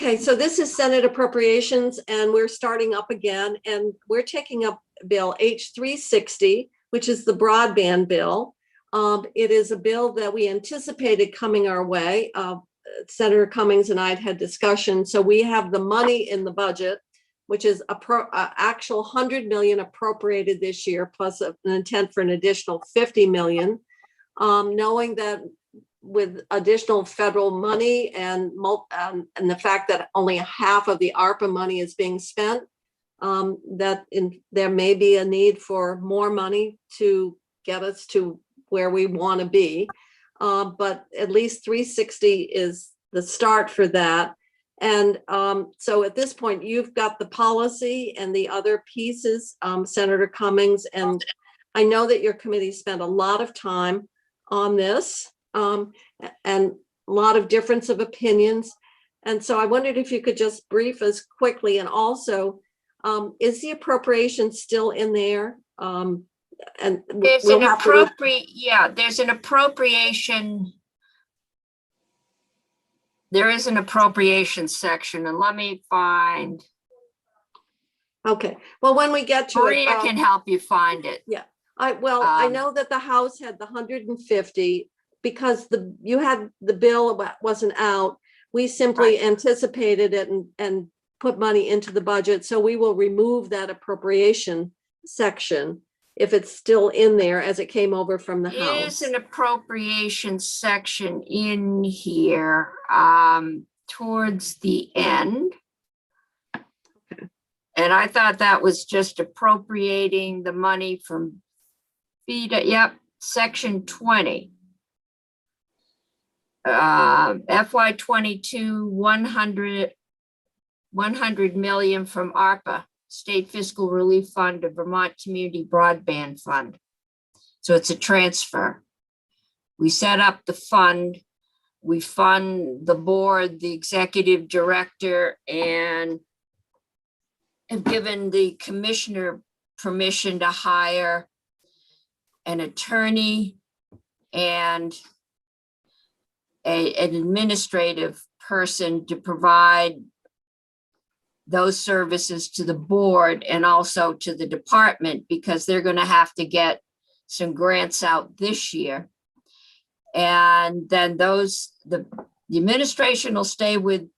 Okay, so this is Senate Appropriations, and we're starting up again, and we're taking up Bill H360, which is the broadband bill. It is a bill that we anticipated coming our way. Senator Cummings and I had discussion, so we have the money in the budget, which is actual 100 million appropriated this year, plus an intent for an additional 50 million. Knowing that with additional federal money and the fact that only half of the ARPA money is being spent, there may be a need for more money to get us to where we want to be. But at least 360 is the start for that. And so at this point, you've got the policy and the other pieces, Senator Cummings, and I know that your committee spent a lot of time on this. And a lot of difference of opinions. And so I wondered if you could just brief us quickly, and also, is the appropriation still in there? And there's an appropriation. There is an appropriation section, and let me find. Okay, well, when we get to Maria can help you find it. Yeah, I know that the House had the 150. Because you had the bill wasn't out, we simply anticipated it and put money into the budget. So we will remove that appropriation section if it's still in there as it came over from the House. There is an appropriation section in here towards the end. Okay. And I thought that was just appropriating the money from Vida. Yep, section 20. FY22 100 million from ARPA, State Fiscal Relief Fund to Vermont Community Broadband Fund. So it's a transfer. We set up the fund, we fund the board, the executive director, and have given the commissioner permission to hire an attorney and an administrative person to provide those services to the board and also to the department, because they're going to have to get some grants out this year. And then the administration will stay with,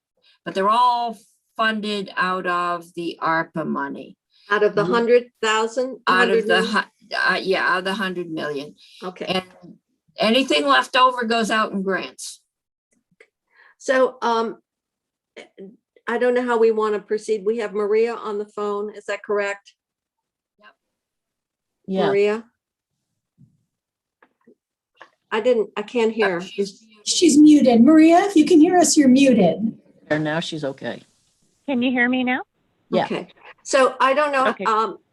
but they're all funded out of the ARPA money. Out of the 100,000? Out of the, out of the 100 million. Okay. And anything left over goes out in grants. So I don't know how we want to proceed. We have Maria on the phone. Is that correct? Yep. Yeah. Maria? I can't hear. Oh, she's muted. Maria, if you can hear us, you're muted. And now she's okay. Can you hear me now? Yeah. Okay. So I don't know. Okay.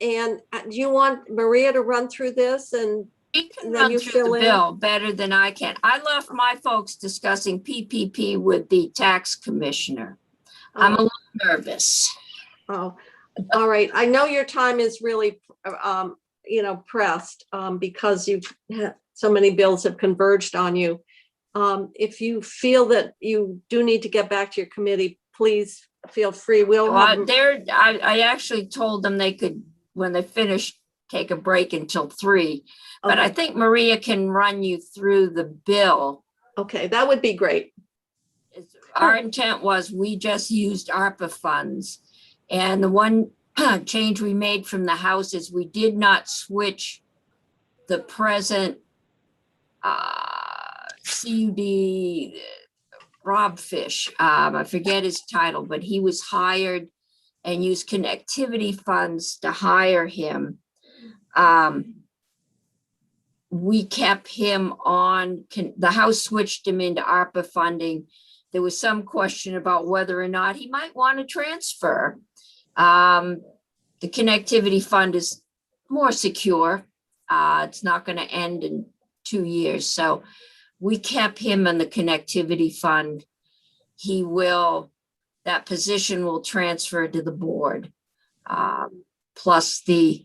And do you want Maria to run through this and She can then run you through fill the in? bill better than I can. I left my folks discussing PPP with the tax commissioner. I'm a little nervous. Oh, all right. I know your time is really, pressed because you've had so many bills have converged on you. If you feel that you do need to get back to your committee, please feel free. I actually told them they could, when they finish, take a break until 3. But Okay. I think Maria can run you through the bill. Okay, that would be great. Our intent was we just used ARPA funds. And the one change we made from the House is we did not switch the present CUD Rob Fish. I forget his title, but he was hired and used connectivity funds to hire him. We kept him on, the House switched him into ARPA funding. There was some question about whether or not he might want to transfer. The connectivity fund is more secure. It's not going to end in 2 years. So we kept him in the connectivity fund. That position will transfer to the board, plus the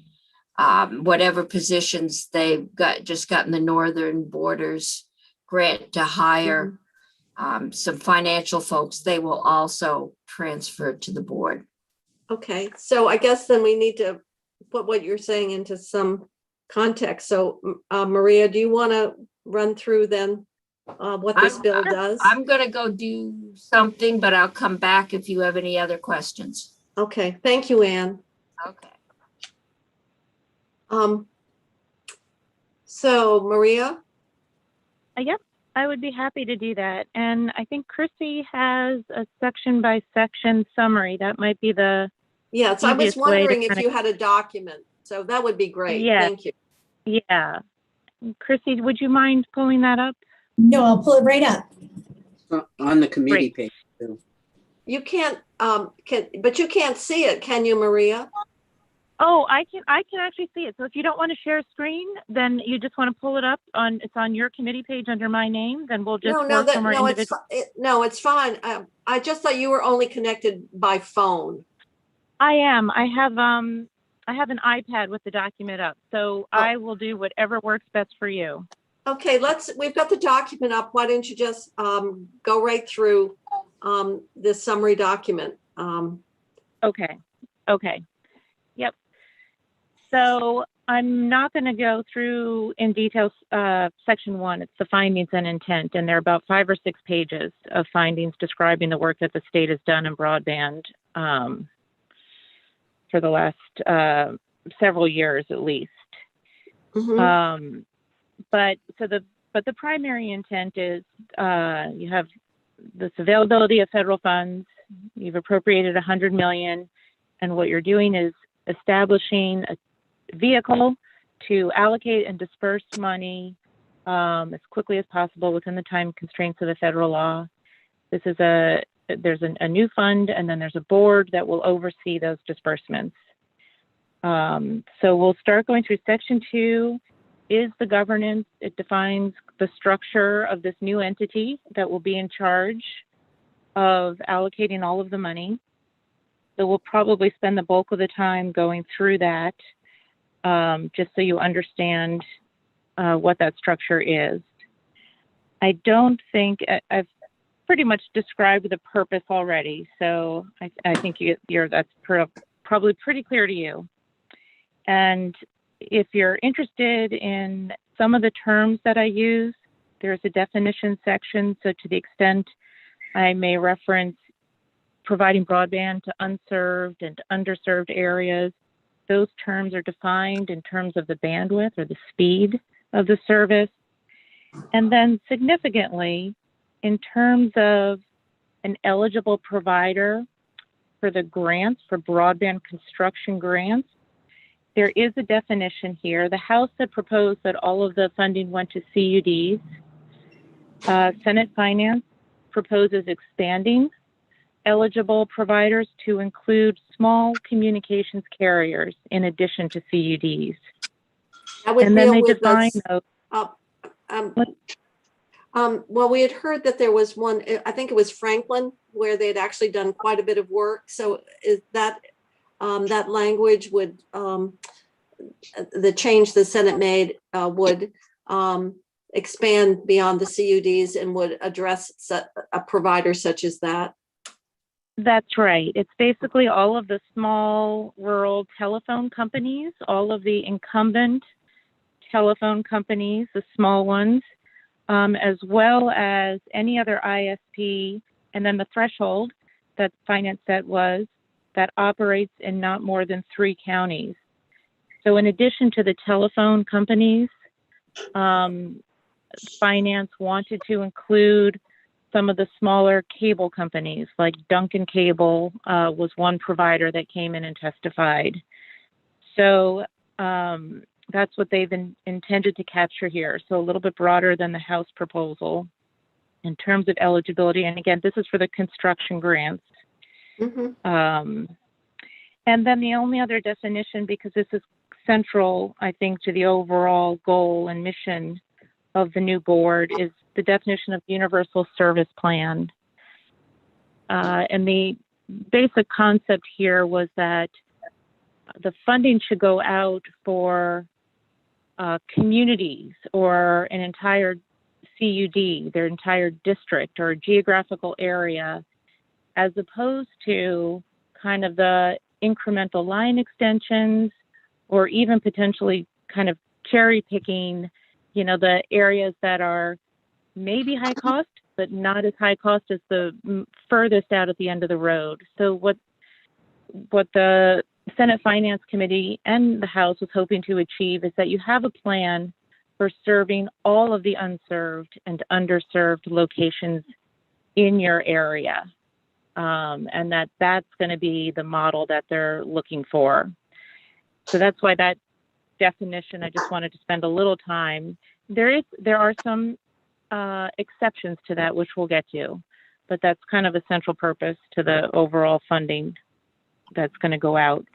whatever positions they've just gotten the Northern Borders grant to hire some financial folks, they will also transfer to the board. Okay, so I guess then we need to put what you're saying into some context. So Maria, do you want to run through then what this bill does? I'm gonna go do something, but I'll come back if you have any other questions. Okay, thank you, Anne. Okay. So Maria? Yep, I would be happy to do that. And I think Chrissy has a section by section summary. That might be the Yeah, so I was easiest way to wondering if kinda- you had a document. So that would be great. Yeah. Thank you. Yeah. Chrissy, would you mind pulling that up? No, I'll pull it right up. On the committee Great. page. too. You can't, but you can't see it, can you, Maria? Oh, I can actually see it. So if you don't want to share screen, then you just want to pull it up it's on your committee page under my name, then we'll just work from our individual. It's fine. I just thought you were only connected by phone. I am. I have an iPad with the document up. So I will do whatever works best for you. Okay, we've got the document up. Why don't you just go right through this summary document? Okay. Yep. So I'm not going to go through in detail section 1. It's the findings and intent, and there are about 5 or 6 pages of findings describing the work that the state has done in broadband for the last several years at least. Mhm. But the primary intent is you have this availability of federal funds. You've appropriated $100 million, and what you're doing is establishing a vehicle to allocate and disperse money as quickly as possible within the time constraints of the federal law. There's a new fund, and then there's a board that will oversee those disbursements. So we'll start going through section 2 is the governance. It defines the structure of this new entity that will be in charge of allocating all of the money. So we'll probably spend the bulk of the time going through that, just so you understand what that structure is. I don't think I've pretty much described the purpose already, so I think that's probably pretty clear to you. And if you're interested in some of the terms that I use, there's a definition section. So to the extent I may reference providing broadband to unserved and underserved areas, those terms are defined in terms of the bandwidth or the speed of the service. And then significantly, in terms of an eligible provider for the grants, for broadband construction grants, there is a definition here. The House had proposed that all of the funding went to CUDs. Senate Finance proposes expanding eligible providers to include small communications carriers in addition to CUDs. And then they define those. Well, we had heard that there was one, I think it was Franklin, where they'd actually done quite a bit of work. So is that that language would, the change the Senate made would expand beyond the CUDs and would address a provider such as that? That's right. It's basically all of the small rural telephone companies, all of the incumbent telephone companies, the small ones, as well as any other ISP, and then the threshold that finance set was that operates in not more than 3 counties. So in addition to the telephone companies, finance wanted to include some of the smaller cable companies, like Duncan Cable was one provider that came in and testified. So that's what they've intended to capture here. So a little bit broader than the House proposal in terms of eligibility. And again, this is for the construction grants. Mm-hmm. And then the only other definition, because this is central, I think, to the overall goal and mission of the new board, is the definition of universal service plan. And the basic concept here was that the funding should go out for communities or an entire CUD, their entire district or geographical area, as opposed to kind of the incremental line extensions or even potentially kind of cherry picking, the areas that are maybe high cost, but not as high cost as the furthest out at the end of the road. So what the Senate Finance Committee and the House was hoping to achieve is that you have a plan for serving all of the unserved and underserved locations in your area. And that's going to be the model that they're looking for. So that's why that definition, I just wanted to spend a little time. There are some exceptions to that, which we'll get to, but that's kind of a central purpose to the overall funding that's going to go out.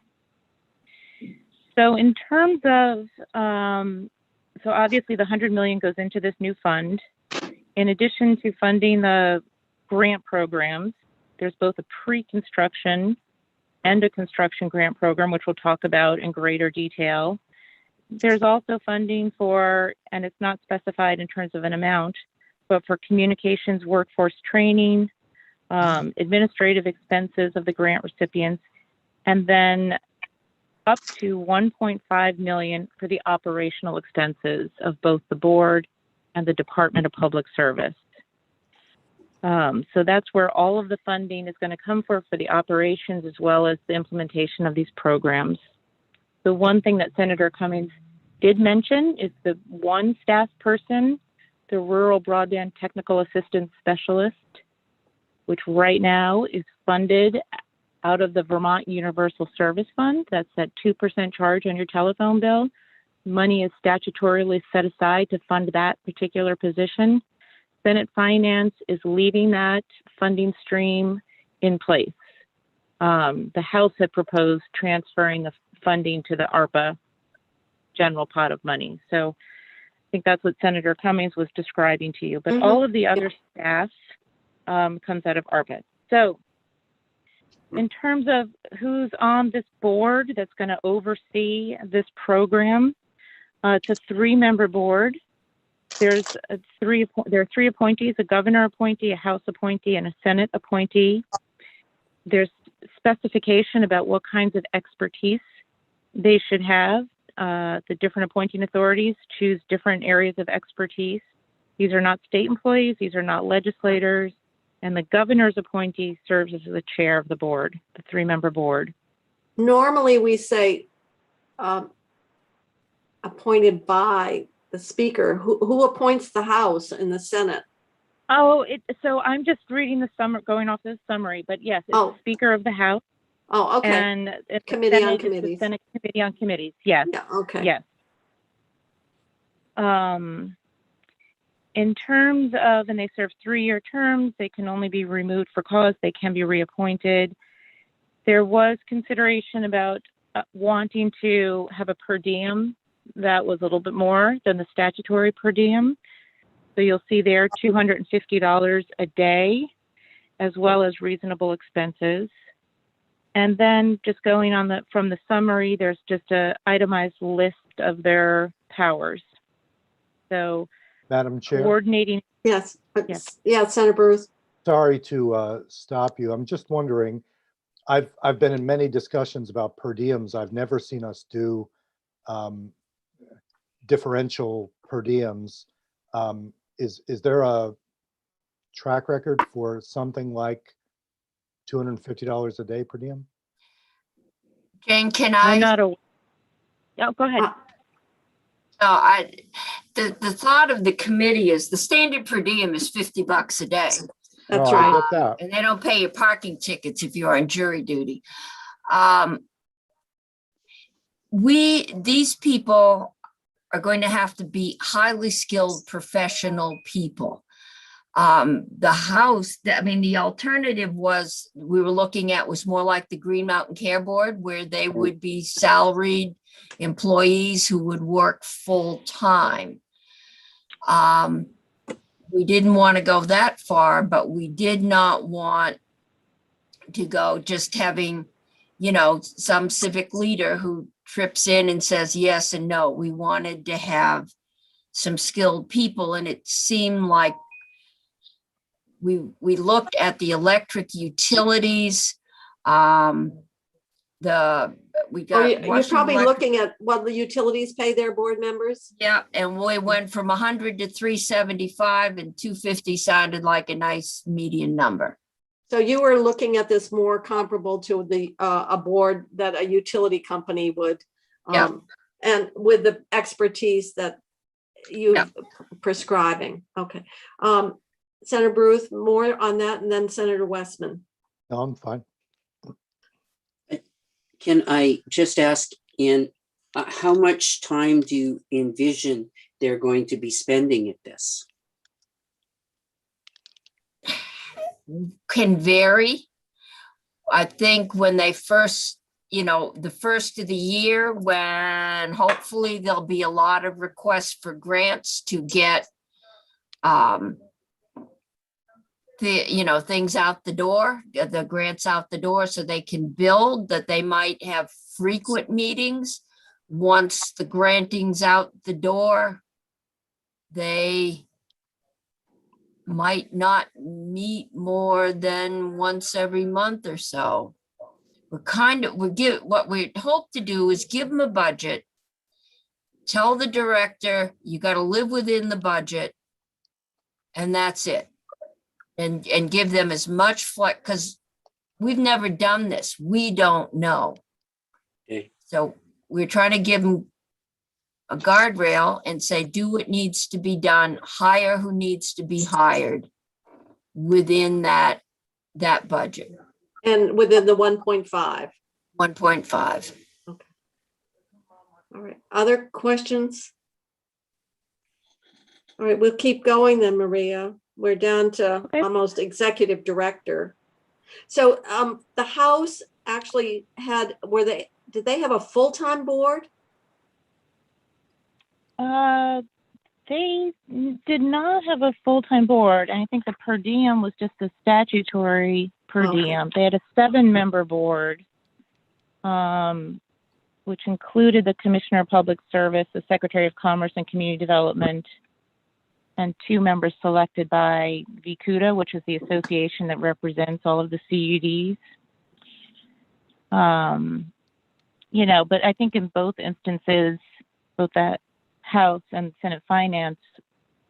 So in terms of, so obviously the 100 million goes into this new fund. In addition to funding the grant programs, there's both a pre-construction and a construction grant program, which we'll talk about in greater detail. There's also funding for, and it's not specified in terms of an amount, but for communications workforce training, administrative expenses of the grant recipients, and then up to 1.5 million for the operational expenses of both the board and the Department of Public Service. So that's where all of the funding is going to come for the operations as well as the implementation of these programs. The one thing that Senator Cummings did mention is the one staff person, the Rural Broadband Technical Assistance Specialist, which right now is funded out of the Vermont Universal Service Fund. That's that 2% charge on your telephone bill. Money is statutorily set aside to fund that particular position. Senate Finance is leaving that funding stream in place. The House had proposed transferring the funding to the ARPA general pot of money. So I think that's what Senator Cummings was describing to you. But all of the other staff comes out of ARPA. So in terms of who's on this board that's going to oversee this program, it's a 3-member board. There are 3 appointees: a governor appointee, a House appointee, and a Senate appointee. There's specification about what kinds of expertise they should have. The different appointing authorities choose different areas of expertise. These are not state employees. These are not legislators. And the governor's appointee serves as the chair of the board, the 3-member board. Normally we say appointed by the speaker. Who appoints the House and the Senate? Oh, so I'm just reading the going off this summary, but yes, it's the Speaker of the House. Oh, okay. And Committee on Senate, Committees. the Senate Committee on Committees. Yes. Yeah, okay. Yes. In terms of, and they serve 3-year terms, they can only be removed for cause, they can be reappointed. There was consideration about wanting to have a per diem that was a little bit more than the statutory per diem. So you'll see there $250 a day, as well as reasonable expenses. And then just going on from the summary, there's just a itemized list of their powers. So Madam Chair, coordinating. Yes. Yes. Yeah, Senator Bruce. sorry to stop you. I'm just wondering, I've been in many discussions about per diems. I've never seen us do differential per diems. Is there a track record for something like $250 a day per diem? Jane, can I'm I? not a. Oh, go ahead. No, the thought of the committee is the standard per diem is $50 a day. That's No, I right. get that. And they don't pay your parking tickets if you're on jury duty. These people are going to have to be highly skilled professional people. The House, the alternative was, we were looking at was more like the Green Mountain Care Board, where they would be salaried employees who would work full time. We didn't want to go that far, but we did not want to go just having, some civic leader who trips in and says yes and no. We wanted to have some skilled people, and it seemed like we looked at the electric utilities, we got. You're Washington probably Electric- looking at what the utilities pay their board members. Yeah, and we went from 100 to 375, and 250 sounded like a nice median number. So you were looking at this more comparable to the a board that a utility company would, Yeah. and with the expertise that you Yeah. prescribing. Okay. Senator Bruce, more on that, and then Senator Westman. No, I'm fine. Can I just ask, Ann, how much time do you envision they're going to be spending at this? Can vary. I think when they first, the first of the year, when hopefully there'll be a lot of requests for grants to get things out the door, the grants out the door, so they can build, that they might have frequent meetings. Once the granting's out the door, they might not meet more than once every month or so. What we hope to do is give them a budget, tell the director, you got to live within the budget, and that's it. And give them as much flex, because we've never done this. We don't know. Okay. So we're trying to give them a guardrail and say, do what needs to be done, hire who needs to be hired within that budget. And within the 1.5. 1.5. All right. Other questions? All right, we'll keep going then, Maria. We're down to Okay. almost executive director. So the House actually did they have a full-time board? They did not have a full-time board. I think the per diem was just a statutory per Okay. diem. They had a 7-member board, which included the Commissioner of Public Service, the Secretary of Commerce and Community Development, and 2 members selected by VCUDA, which is the association that represents all of the CUDs. But I think in both instances, both that House and Senate Finance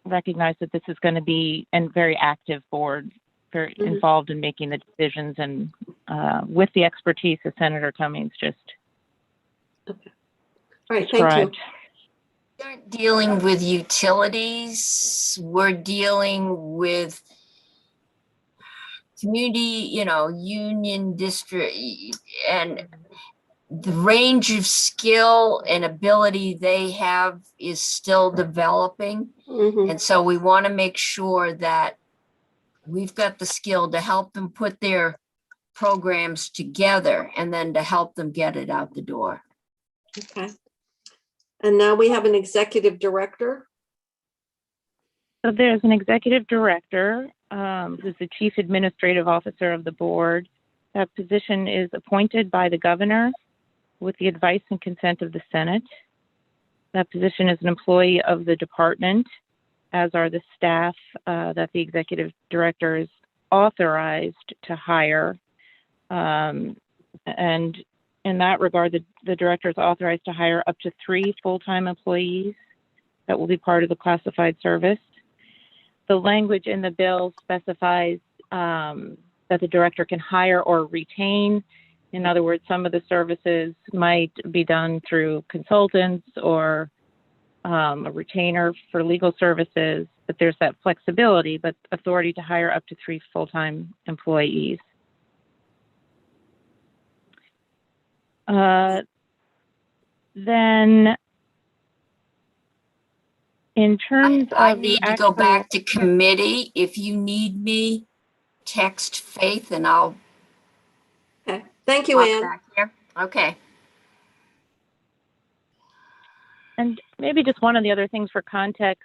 recognize that this is going to be a very active board, very Mhm. involved in making the decisions, and with the expertise of Senator Cummings just All right, thank you. described. We aren't dealing with utilities. We're dealing with community, union district, and the range of skill and ability they have is still developing. Mhm. And so we want to make sure that we've got the skill to help them put their programs together and then to help them get it out the door. Okay. And now we have an executive director. So there's an executive director, who's the chief administrative officer of the board. That position is appointed by the governor with the advice and consent of the Senate. That position is an employee of the department, as are the staff that the executive director is authorized to hire. And in that regard, the director is authorized to hire up to 3 full-time employees that will be part of the classified service. The language in the bill specifies that the director can hire or retain. In other words, some of the services might be done through consultants or a retainer for legal services, but there's that flexibility, but authority to hire up to 3 full-time employees. Then in terms I of the need to actual, go back to committee. If you need me, text Faith and I'll Okay, thank you, pop Ann. back here. Okay. and maybe just one of the other things for context,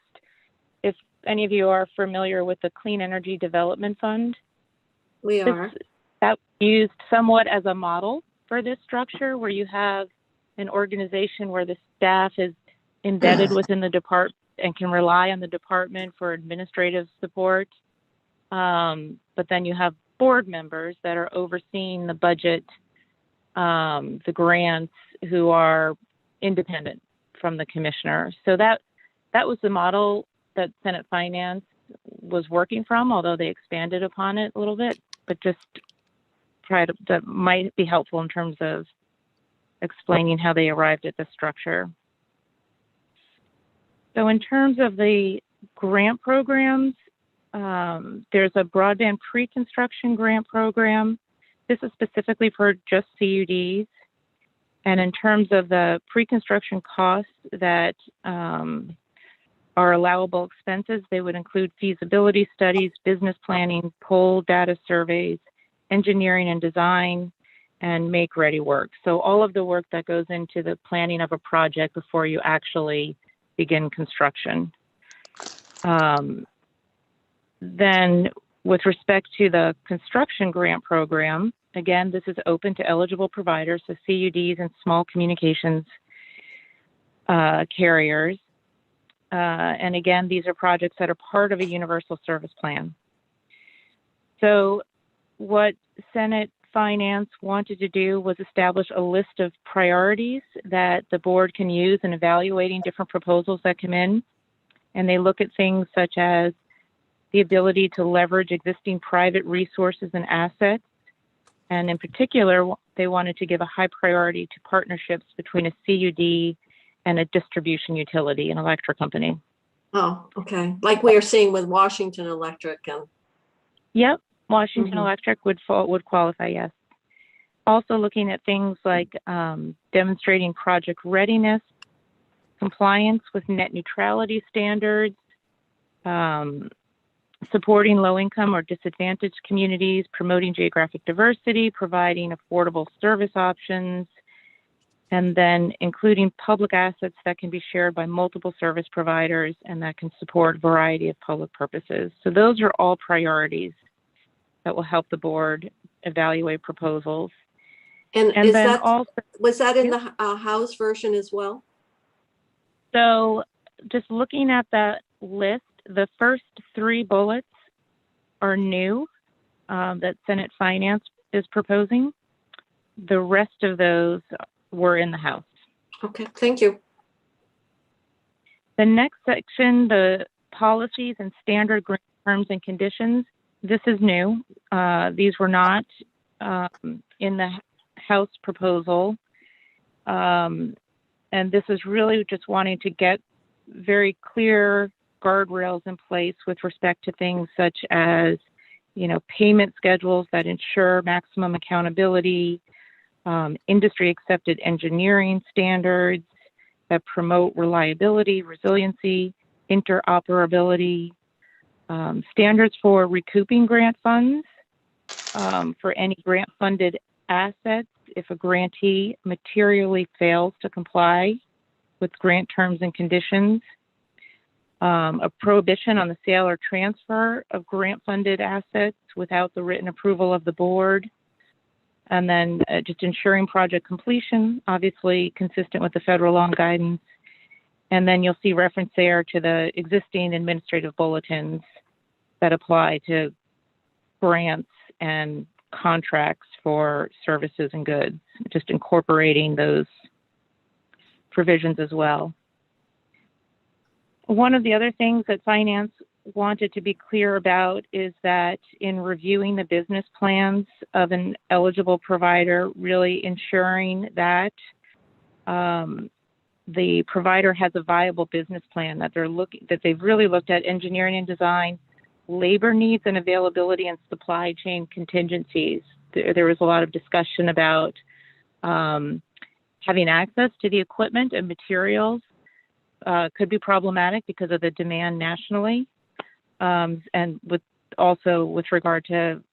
if any of you are familiar with the Clean Energy Development Fund, We are. that was used somewhat as a model for this structure, where you have an organization where the staff is embedded within the and can rely on the department for administrative support. But then you have board members that are overseeing the budget, the grants, who are independent from the commissioner. So that was the model that Senate Finance was working from, although they expanded upon it a little bit, but just that might be helpful in terms of explaining how they arrived at the structure. So in terms of the grant programs, there's a broadband pre-construction grant program. This is specifically for just CUDs. And in terms of the pre-construction costs that are allowable expenses, they would include feasibility studies, business planning, poll data surveys, engineering and design, and make-ready work. So all of the work that goes into the planning of a project before you actually begin construction. Then with respect to the construction grant program, again, this is open to eligible providers, so CUDs and small communications carriers. And again, these are projects that are part of a universal service plan. So what Senate Finance wanted to do was establish a list of priorities that the board can use in evaluating different proposals that come in. And they look at things such as the ability to leverage existing private resources and assets. And in particular, they wanted to give a high priority to partnerships between a CUD and a distribution utility, an electric company. Oh, okay. Like we are seeing with Washington Electric and. Yep, Washington Mhm. Electric would qualify, yes. Also looking at things like demonstrating project readiness, compliance with net neutrality standards, supporting low-income or disadvantaged communities, promoting geographic diversity, providing affordable service options, and then including public assets that can be shared by multiple service providers and that can support a variety of public purposes. So those are all priorities that will help the board evaluate proposals. And And is then that, also, was that in the House version as well? so just looking at that list, the first 3 bullets are new that Senate Finance is proposing. The rest of those were in the House. Okay, thank you. The next section, the policies and standard grant terms and conditions, this is new. These were not in the House proposal. And this is really just wanting to get very clear guardrails in place with respect to things such as, payment schedules that ensure maximum accountability, industry accepted engineering standards that promote reliability, resiliency, interoperability, standards for recouping grant funds for any grant funded assets if a grantee materially fails to comply with grant terms and conditions, a prohibition on the sale or transfer of grant-funded assets without the written approval of the board, and then just ensuring project completion, obviously consistent with the federal law and guidance. And then you'll see reference there to the existing administrative bulletins that apply to grants and contracts for services and goods, just incorporating those provisions as well. One of the other things that Finance wanted to be clear about is that in reviewing the business plans of an eligible provider, really ensuring that the provider has a viable business plan, that they've really looked at engineering and design, labor needs and availability, and supply chain contingencies. There was a lot of discussion about having access to the equipment and materials could be problematic because of the demand nationally, and with regard to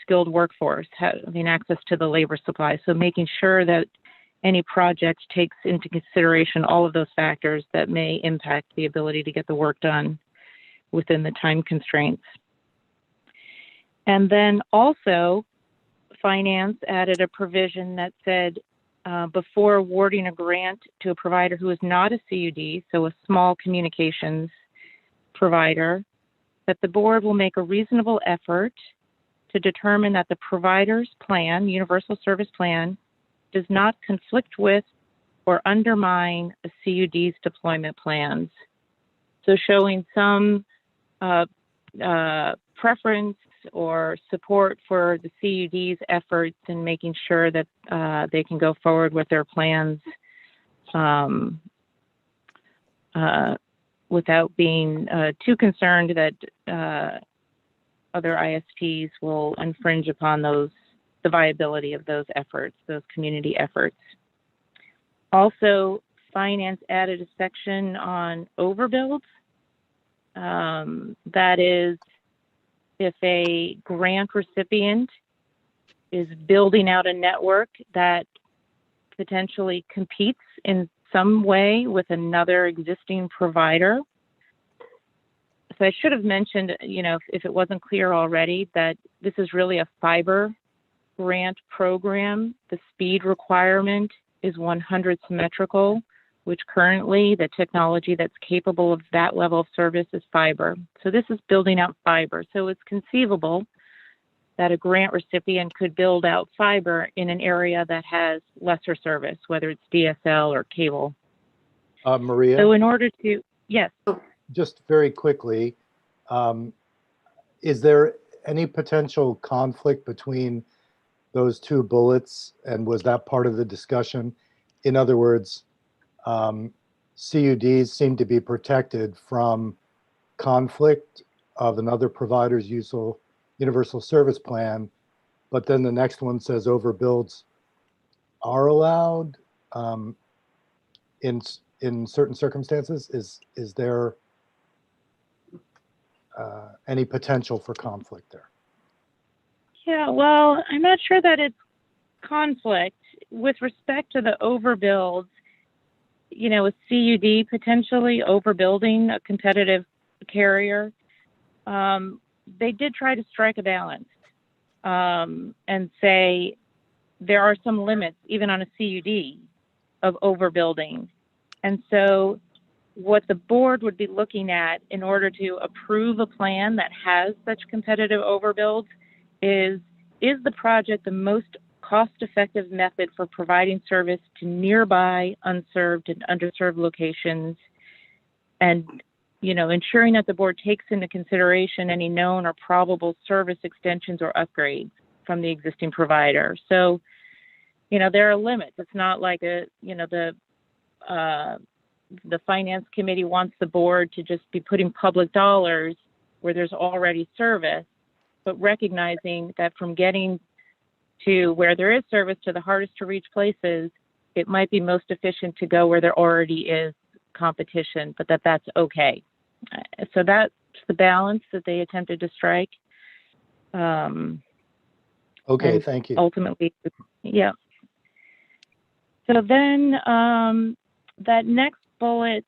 skilled workforce, having access to the labor supply. So making sure that any project takes into consideration all of those factors that may impact the ability to get the work done within the time constraints. And then also, Finance added a provision that said before awarding a grant to a provider who is not a CUD, so a small communications provider, that the board will make a reasonable effort to determine that the provider's plan, universal service plan, does not conflict with or undermine a CUD's deployment plans. So showing some preference or support for the CUD's efforts in making sure that they can go forward with their plans without being too concerned that other ISPs will infringe upon the viability of those efforts, those community efforts. Also, finance added a section on overbuilds. That is, if a grant recipient is building out a network that potentially competes in some way with another existing provider. So I should have mentioned, if it wasn't clear already, that this is really a fiber grant program. The speed requirement is 100 symmetrical, which currently the technology that's capable of that level of service is fiber. So this is building out fiber. So it's conceivable that a grant recipient could build out fiber in an area that has lesser service, whether it's DSL or cable. Maria? So in order to, yes. Just very quickly, is there any potential conflict between those two bullets, and was that part of the discussion? In other words, CUDs seem to be protected from conflict of another provider's universal service plan, but then the next one says overbuilds are allowed in certain circumstances. Is there any potential for conflict there? Yeah, well, I'm not sure that it's conflict. With respect to the overbuilds, a CUD potentially overbuilding a competitive carrier, they did try to strike a balance and say there are some limits, even on a CUD, of overbuilding. And so what the board would be looking at in order to approve a plan that has such competitive overbuilds is the project the most cost-effective method for providing service to nearby unserved and underserved locations, and ensuring that the board takes into consideration any known or probable service extensions or upgrades from the existing provider. So, there are limits. It's not like the finance committee wants the board to just be putting public dollars where there's already service, but recognizing that from getting to where there is service to the hardest to reach places, it might be most efficient to go where there already is competition, but that's okay. So that's the balance that they attempted to strike. Okay, thank you. Ultimately, yeah. So then that next bullet,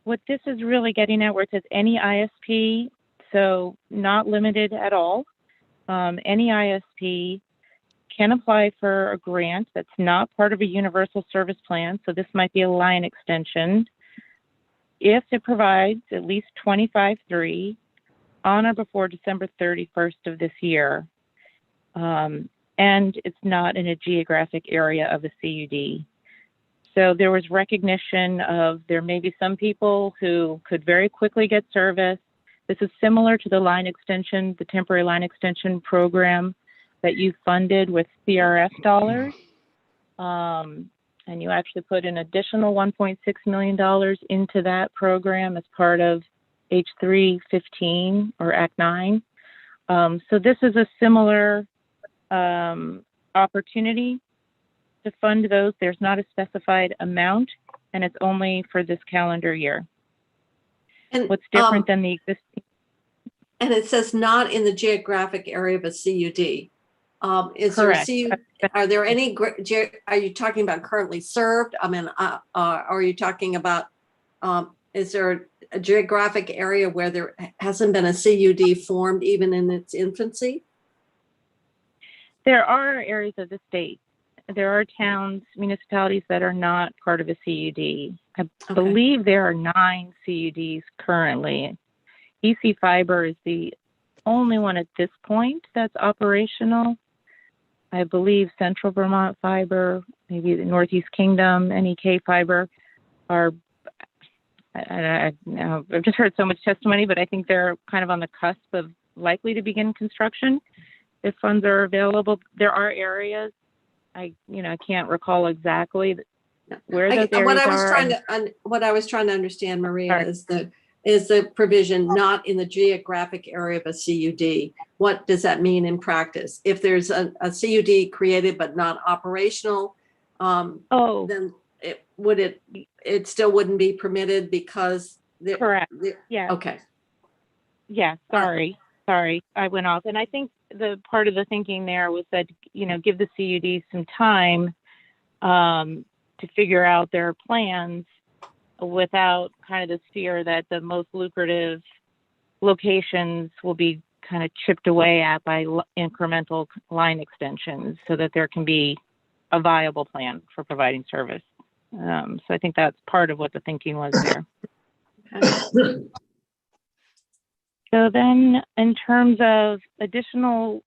what this is really getting at, where it says any ISP, so not limited at all, any ISP can apply for a grant that's not part of a universal service plan. So this might be a line extension if it provides at least 25/3 on or before December 31st of this year. And it's not in a geographic area of a CUD. So there was recognition of there may be some people who could very quickly get service. This is similar to the line extension, the temporary line extension program that you funded with CRF dollars. And you actually put an additional $1.6 million into that program as part of H3 15 or Act 9. So this is a similar opportunity to fund those. There's not a specified amount, and it's only for this calendar year. And what's different than the existing? And it says not in the geographic area of a CUD. Is Correct. there a CUD? Are there any? Are you talking about currently served? I mean, are you talking about? Is there a geographic area where there hasn't been a CUD formed even in its infancy? There are areas of the state there are towns, municipalities that are not part of a CUD. I Okay. believe there are 9 CUDs currently. EC Fiber is the only one at this point that's operational. I believe Central Vermont Fiber, maybe the Northeast Kingdom, NEK Fiber are, I've just heard so much testimony, but I think they're kind of on the cusp of likely to begin construction if funds are available. There are areas, I can't recall exactly where those What areas I was are. trying to understand, Maria, Sorry. is the provision not in the geographic area of a CUD. What does that mean in practice? If there's a CUD created but not operational, Oh, then it still wouldn't be permitted because correct. Yeah. Okay. Yeah, sorry, I went off. And I think the part of the thinking there was that, give the CUD some time to figure out their plans without kind of the fear that the most lucrative locations will be kind of chipped away at by incremental line extensions so that there can be a viable plan for providing service. So I think that's part of what the thinking was there. Okay. So then in terms of additional,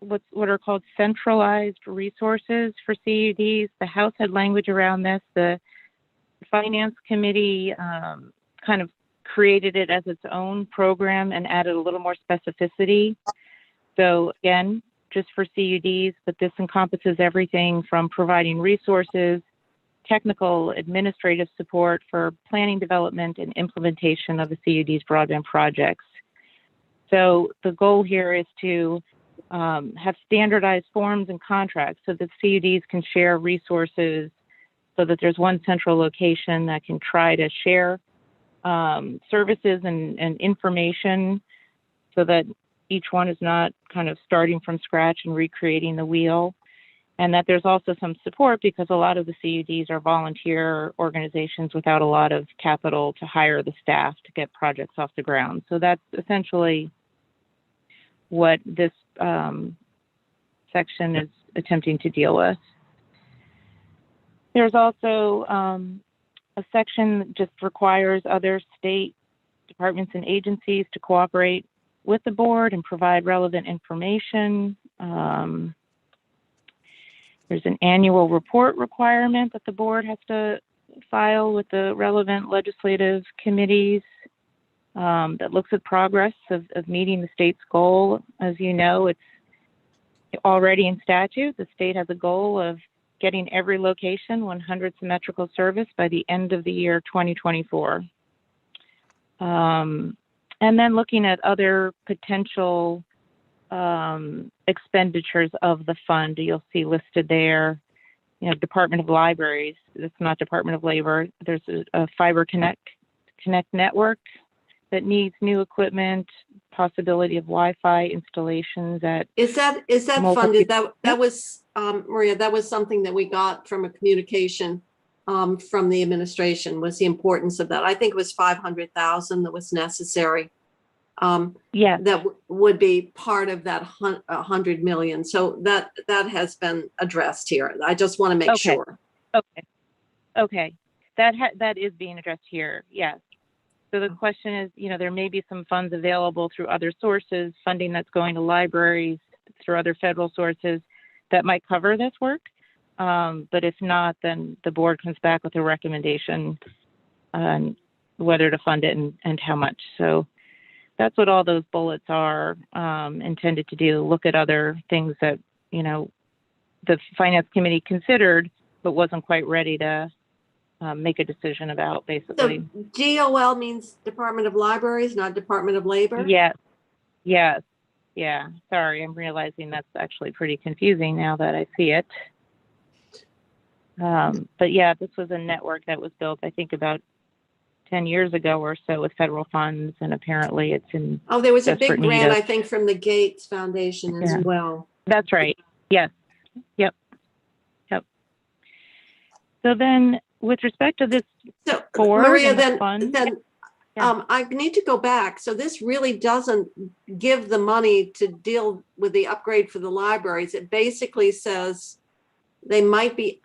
what are called centralized resources for CUDs, the House had language around this. The Finance Committee kind of created it as its own program and added a little more specificity. So again, just for CUDs, but this encompasses everything from providing resources, technical administrative support for planning, development, and implementation of the CUD's broadband projects. So the goal here is to have standardized forms and contracts so that CUDs can share resources so that there's one central location that can try to share services and information so that each one is not kind of starting from scratch and recreating the wheel. And that there's also some support because a lot of the CUDs are volunteer organizations without a lot of capital to hire the staff to get projects off the ground. So that's essentially what this section is attempting to deal with. There's also a section that just requires other state departments and agencies to cooperate with the board and provide relevant information. There's an annual report requirement that the board has to file with the relevant legislative committees that looks at progress of meeting the state's goal. As you know, it's already in statute. The state has a goal of getting every location 100 symmetrical service by the end of the year 2024. And then looking at other potential expenditures of the fund, you'll see listed there, Department of Libraries. It's not Department of Labor. There's a Fiber Connect network that needs new equipment, possibility of Wi-Fi installations at. Is that funded? That was Maria. That was something that we got from a communication from the administration. Was the importance of that? I think it was 500,000 that was necessary. Yeah, that would be part of that 100 million. So that has been addressed here. I just want to make sure. Okay. That is being addressed here. Yes. So the question is, there may be some funds available through other sources, funding that's going to libraries through other federal sources that might cover this work. But if not, then the board comes back with a recommendation on whether to fund it and how much. So that's what all those bullets are intended to do. Look at other things that, the Finance Committee considered, but wasn't quite ready to make a decision about, basically. So DOL means Department of Libraries, not Department of Labor? Yes. Yeah. Sorry, I'm realizing that's actually pretty confusing now that I see it. But yeah, this was a network that was built, I think, about 10 years ago or so with federal funds, and apparently it's in. Oh, there was a big desperate need grant, of- I think, from the Gates Foundation as Yeah. well. That's right. Yes. Yep. So then, with respect to this So board Maria, and the fund, Yeah. I need to go back. So this really doesn't give the money to deal with the upgrade for the libraries. It basically says they might be.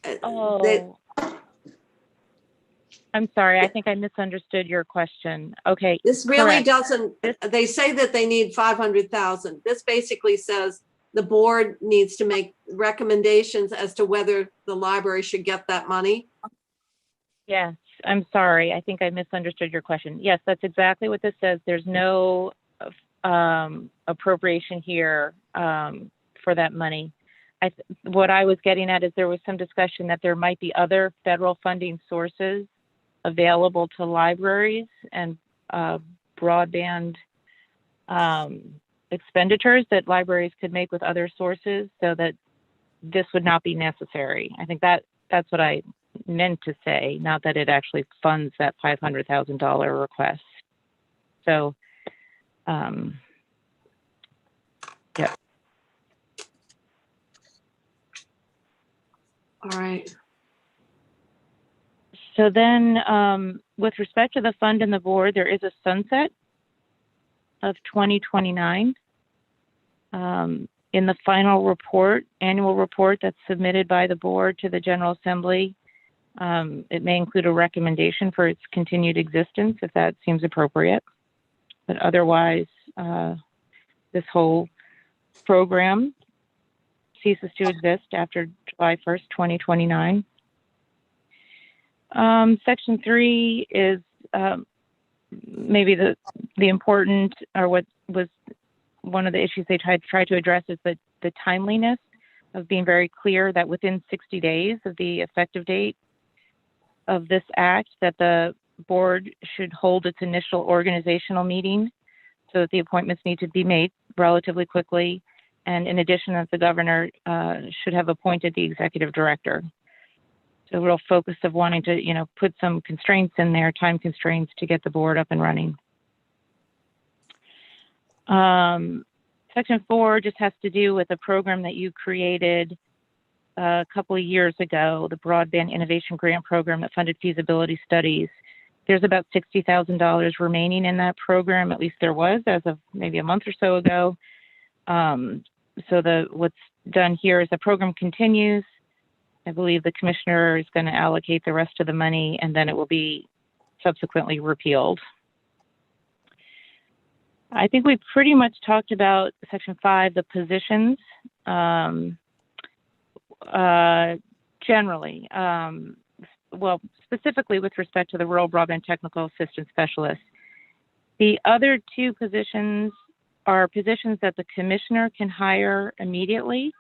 they- Oh, I'm sorry. I think I misunderstood your question. Okay, This really correct. doesn't, This- they say that they need 500,000. This basically says the board needs to make recommendations as to whether the library should get that money. Yes, I'm sorry. I think I misunderstood your question. Yes, that's exactly what this says. There's no appropriation here for that money. What I was getting at is there was some discussion that there might be other federal funding sources available to libraries and broadband expenditures that libraries could make with other sources, so that this would not be necessary. I think that's what I meant to say, not that it actually funds that $500,000 request. So, yeah. All right. So then, with respect to the fund and the board, there is a sunset of 2029. In the final report, annual report that's submitted by the board to the General Assembly, it may include a recommendation for its continued existence if that seems appropriate. But otherwise, this whole program ceases to exist after July 1st, 2029. Section 3 is maybe the important, or what was one of the issues they tried to address, is the timeliness of being very clear that within 60 days of the effective date of this act, that the board should hold its initial organizational meeting, so that the appointments need to be made relatively quickly. And in addition, that the governor should have appointed the executive director. So a real focus of wanting to, put some constraints in there, time constraints, to get the board up and running. Section 4 just has to do with a program that you created a couple of years ago, the Broadband Innovation Grant Program that funded feasibility studies. There's about $60,000 remaining in that program, at least there was as of maybe a month or so ago. So what's done here is the program continues. I believe the commissioner is going to allocate the rest of the money, and then it will be subsequently repealed. I think we pretty much talked about Section 5, the positions, generally. Well, specifically with respect to the Rural Broadband Technical Assistance Specialist. The other two positions are positions that the commissioner can hire immediately.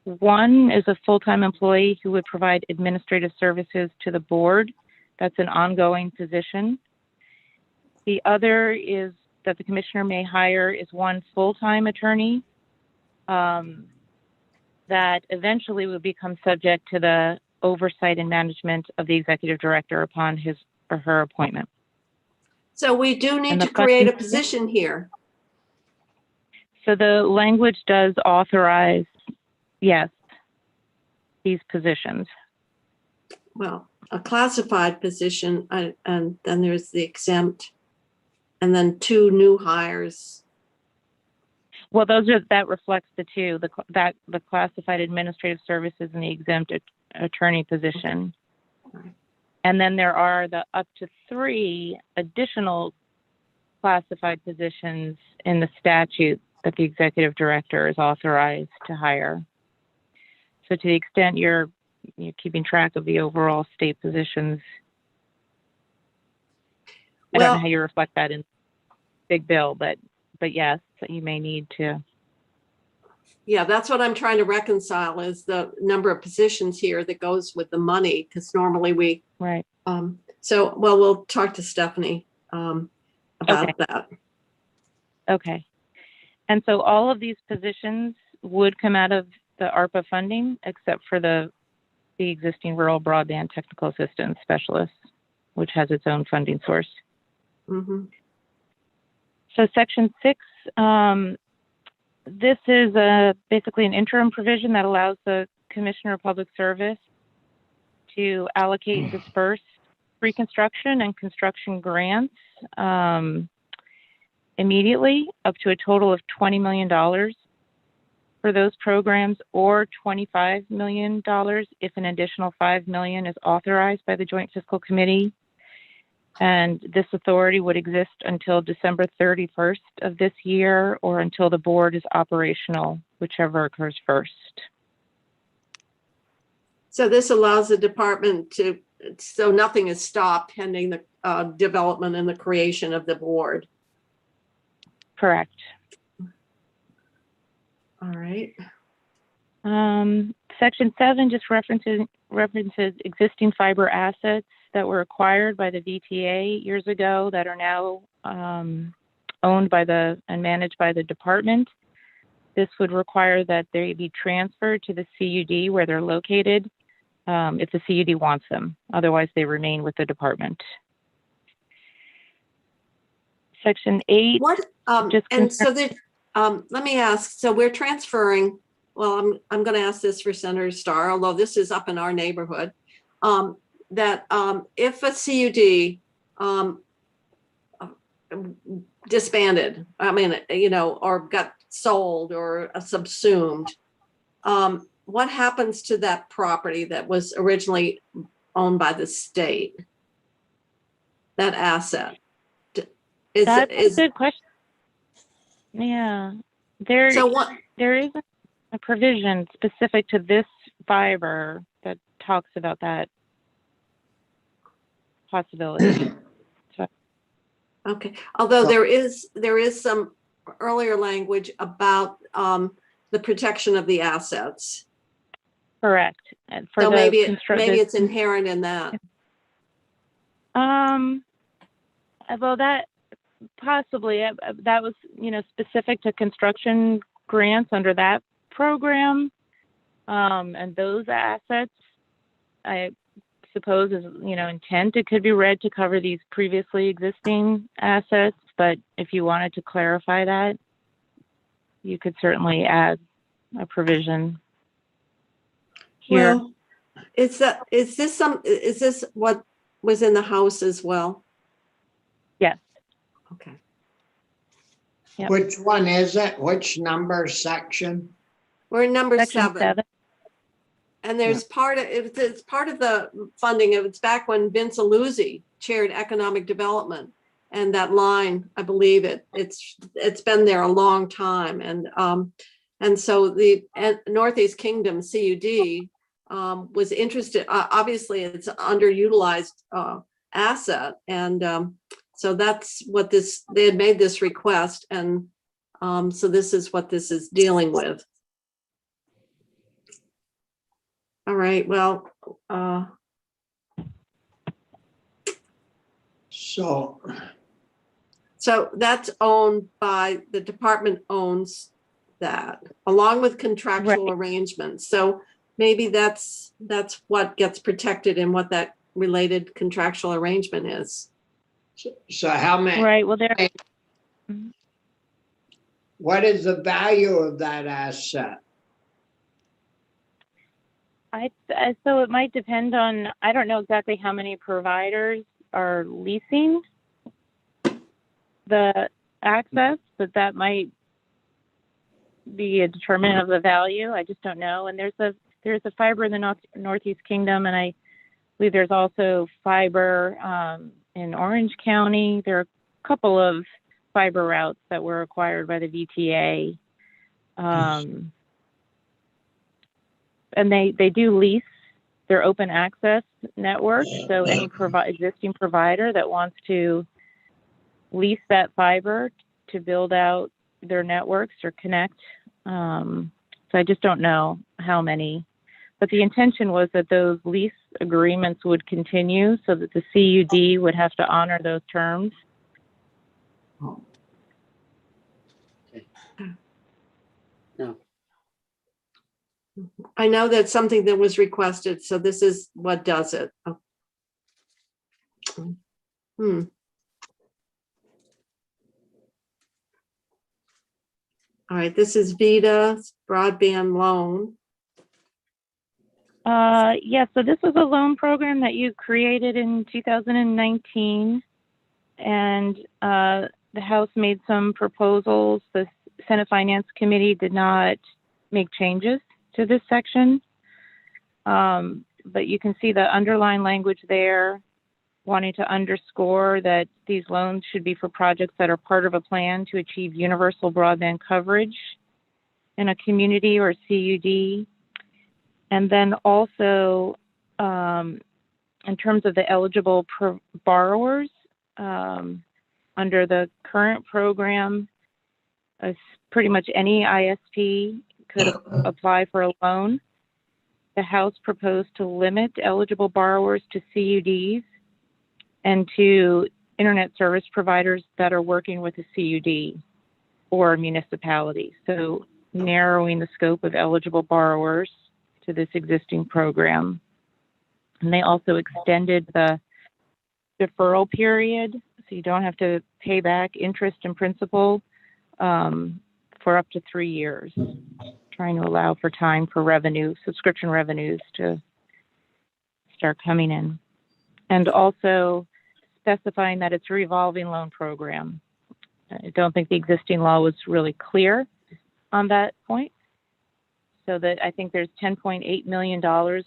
One is a full-time employee who would provide administrative services to the board. That's an ongoing position. The other is that the commissioner may hire is one full-time attorney that eventually will become subject to the oversight and management of the executive director upon his or her appointment. So we do need And to the create a question- position here. So the language does authorize, yes, these positions. Well, a classified position, and then there's the exempt, and then 2 new hires. Well, that reflects the two, the classified administrative services and the exempt attorney position. Right. And then there are the up to 3 additional classified positions in the statute that the executive director is authorized to hire. So to the extent you're keeping track of the overall state positions, I don't know how you reflect that in big bill, but yes, you may need to. Yeah, that's what I'm trying to reconcile, is the number of positions here that goes with the money, because normally we, Right. we'll talk to Stephanie about that. Okay. And so all of these positions would come out of the ARPA funding, except for the existing Rural Broadband Technical Assistance Specialist, which has its own funding source. Mm-hmm. So Section 6, this is basically an interim provision that allows the Commissioner of Public Service to allocate and disperse pre-construction and construction grants immediately, up to a total of $20 million. for those programs, or $25 million if an additional $5 million is authorized by the Joint Fiscal Committee. And this authority would exist until December 31st of this year, or until the board is operational, whichever occurs first. So this allows the department to, so nothing is stopped pending the development and the creation of the board. Correct. All right. Section 7 just references existing fiber assets that were acquired by the VTA years ago that are now owned by and managed by the department. This would require that they be transferred to the CUD where they're located if the CUD wants them. Otherwise, they remain with the department. Section 8. What, just and so that, let me ask, so we're transferring, well, I'm going to ask this for Senator Starr, although this is up in our neighborhood, that if a CUD disbanded, I mean, you know, or got sold or subsumed, what happens to that property that was originally owned by the state? That asset? That's a good question. Yeah, there is a provision specific to this fiber that talks about that possibility. So. Okay, although there is some earlier language about the protection of the assets. Correct. And for So the maybe it's inherent in that. Well, that possibly that was, you know, specific to construction grants under that program, and those assets, I suppose, is, you know, intent. It could be read to cover these previously existing assets, but if you wanted to clarify that, you could certainly add a provision here. Well, is this what was in the House as well? Yes. Okay. Yep. Which one is it? Which number section? We're in number Section 7. And there's it's part of the funding. It's back when Vince Aluzzi chaired economic development, and that line, I believe it's been there a long time. And so the Northeast Kingdom CUD was interested. Obviously, it's an underutilized asset, and so that's what they had made this request, and so this is what this is dealing with. All right, well, So that's owned by, the department owns that along with contractual arrangements. So maybe that's what gets protected and what that related contractual arrangement is. so how many? Right. Well, there. What is the value of that asset? So it might depend on, I don't know exactly how many providers are leasing the access, but that might be a determinant of the value. I just don't know. And there's a fiber in the Northeast Kingdom, and I believe there's also fiber in Orange County. There are a couple of fiber routes that were acquired by the VTA. And they do lease their open access network. So any existing provider that wants to lease that fiber to build out their networks or connect. So I just don't know how many, but the intention was that those lease agreements would continue so that the CUD would have to honor those terms. No. I know that's something that was requested, so this is what does it. Oh. All right, this is Vida broadband loan. Yeah, so this was a loan program that you created in 2019, and the House made some proposals. The Senate Finance Committee did not make changes to this section. But you can see the underlying language there, wanting to underscore that these loans should be for projects that are part of a plan to achieve universal broadband coverage in a community or CUD. And then also, in terms of the eligible borrowers, under the current program, pretty much any ISP could apply for a loan. The House proposed to limit eligible borrowers to CUDs and to internet service providers that are working with a CUD or municipality. So narrowing the scope of eligible borrowers to this existing program. And they also extended the deferral period, so you don't have to pay back interest and principal for up to 3 years, trying to allow for time for revenue, subscription revenues to start coming in. And also specifying that it's a revolving loan program. I don't think the existing law was really clear on that point. So that I think there's $10.8 million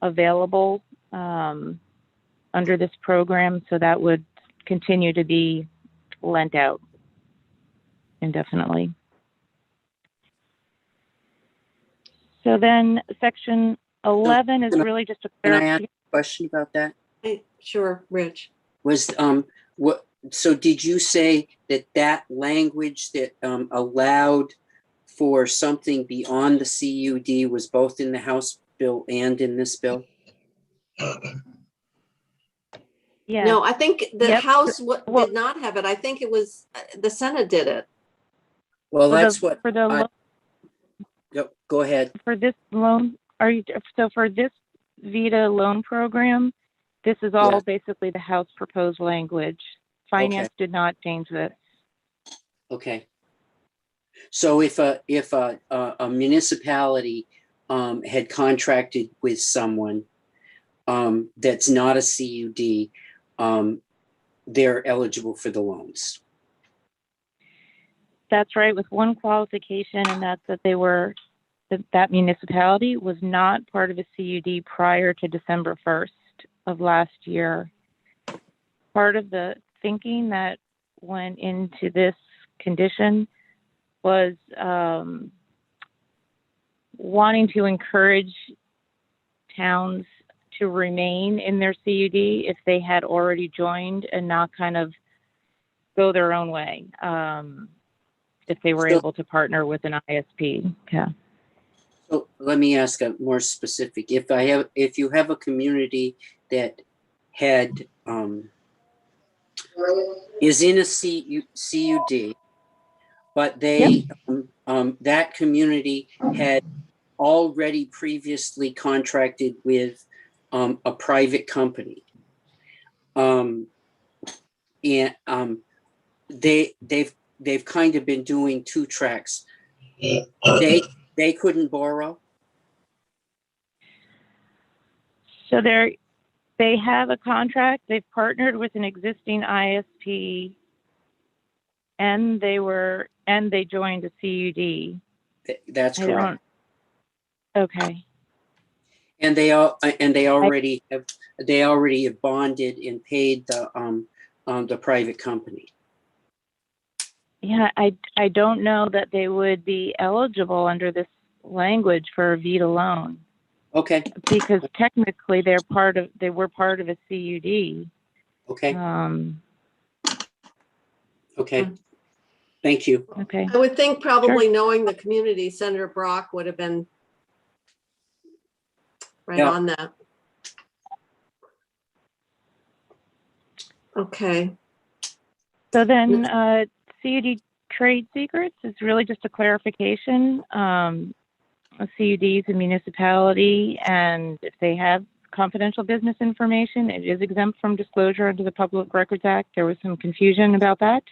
available under this program. So that would continue to be lent out indefinitely. So then section 11 is really just a Can I ask a question about that? Hey, sure, Rich. Was, so did you say that that language that allowed for something beyond the CUD was both in the House bill and in this bill? Yeah. No, I think the Yep. House Well- did not have it. I think it was, the Senate did it. Well, For that's the- what, for the go ahead. for this loan, so for this Vida loan program, this is all Yeah. basically the House proposed language. Finance did not change this. Okay. So if a municipality had contracted with someone that's not a CUD, they're eligible for the loans. That's right, with one qualification, and that's that they were, that municipality was not part of a CUD prior to December 1st of last year. Part of the thinking that went into this condition was wanting to encourage towns to remain in their CUD if they had already joined and not kind of go their own way. If they were So- able to partner with an ISP. Yeah. So let me ask a more specific. If you have a community that had is in a CUD, but they that community had already previously contracted with a private company, and they've kind of been doing two tracks. They couldn't borrow. So they have a contract. They've partnered with an existing ISP, and they joined a CUD. That's I correct. Okay. And they already have bonded and paid the private company. Yeah, I don't know that they would be eligible under this language for a Vida loan Okay. because technically they were part of a CUD. Okay. Okay. Thank you. Okay. I would think probably knowing the community, Senator Brock would have been right Yeah. on that. Okay. So then CED Trade Secrets is really just a clarification. A CUD is a municipality, and if they have confidential business information, it is exempt from disclosure under the Public Records Act. There was some confusion about that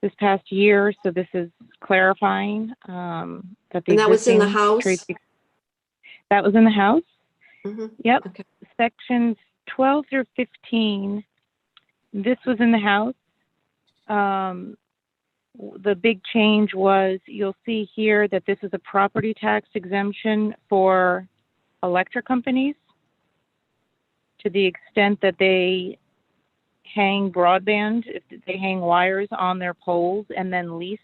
this past year, so this is clarifying that the And that was in the existing House? trade secret- that was in the House. Mhm. Yep. Okay. Sections 12 through 15. This was in the House. the big change was, you'll see here that this is a property tax exemption for electric companies to the extent that they hang broadband, if they hang wires on their poles and then lease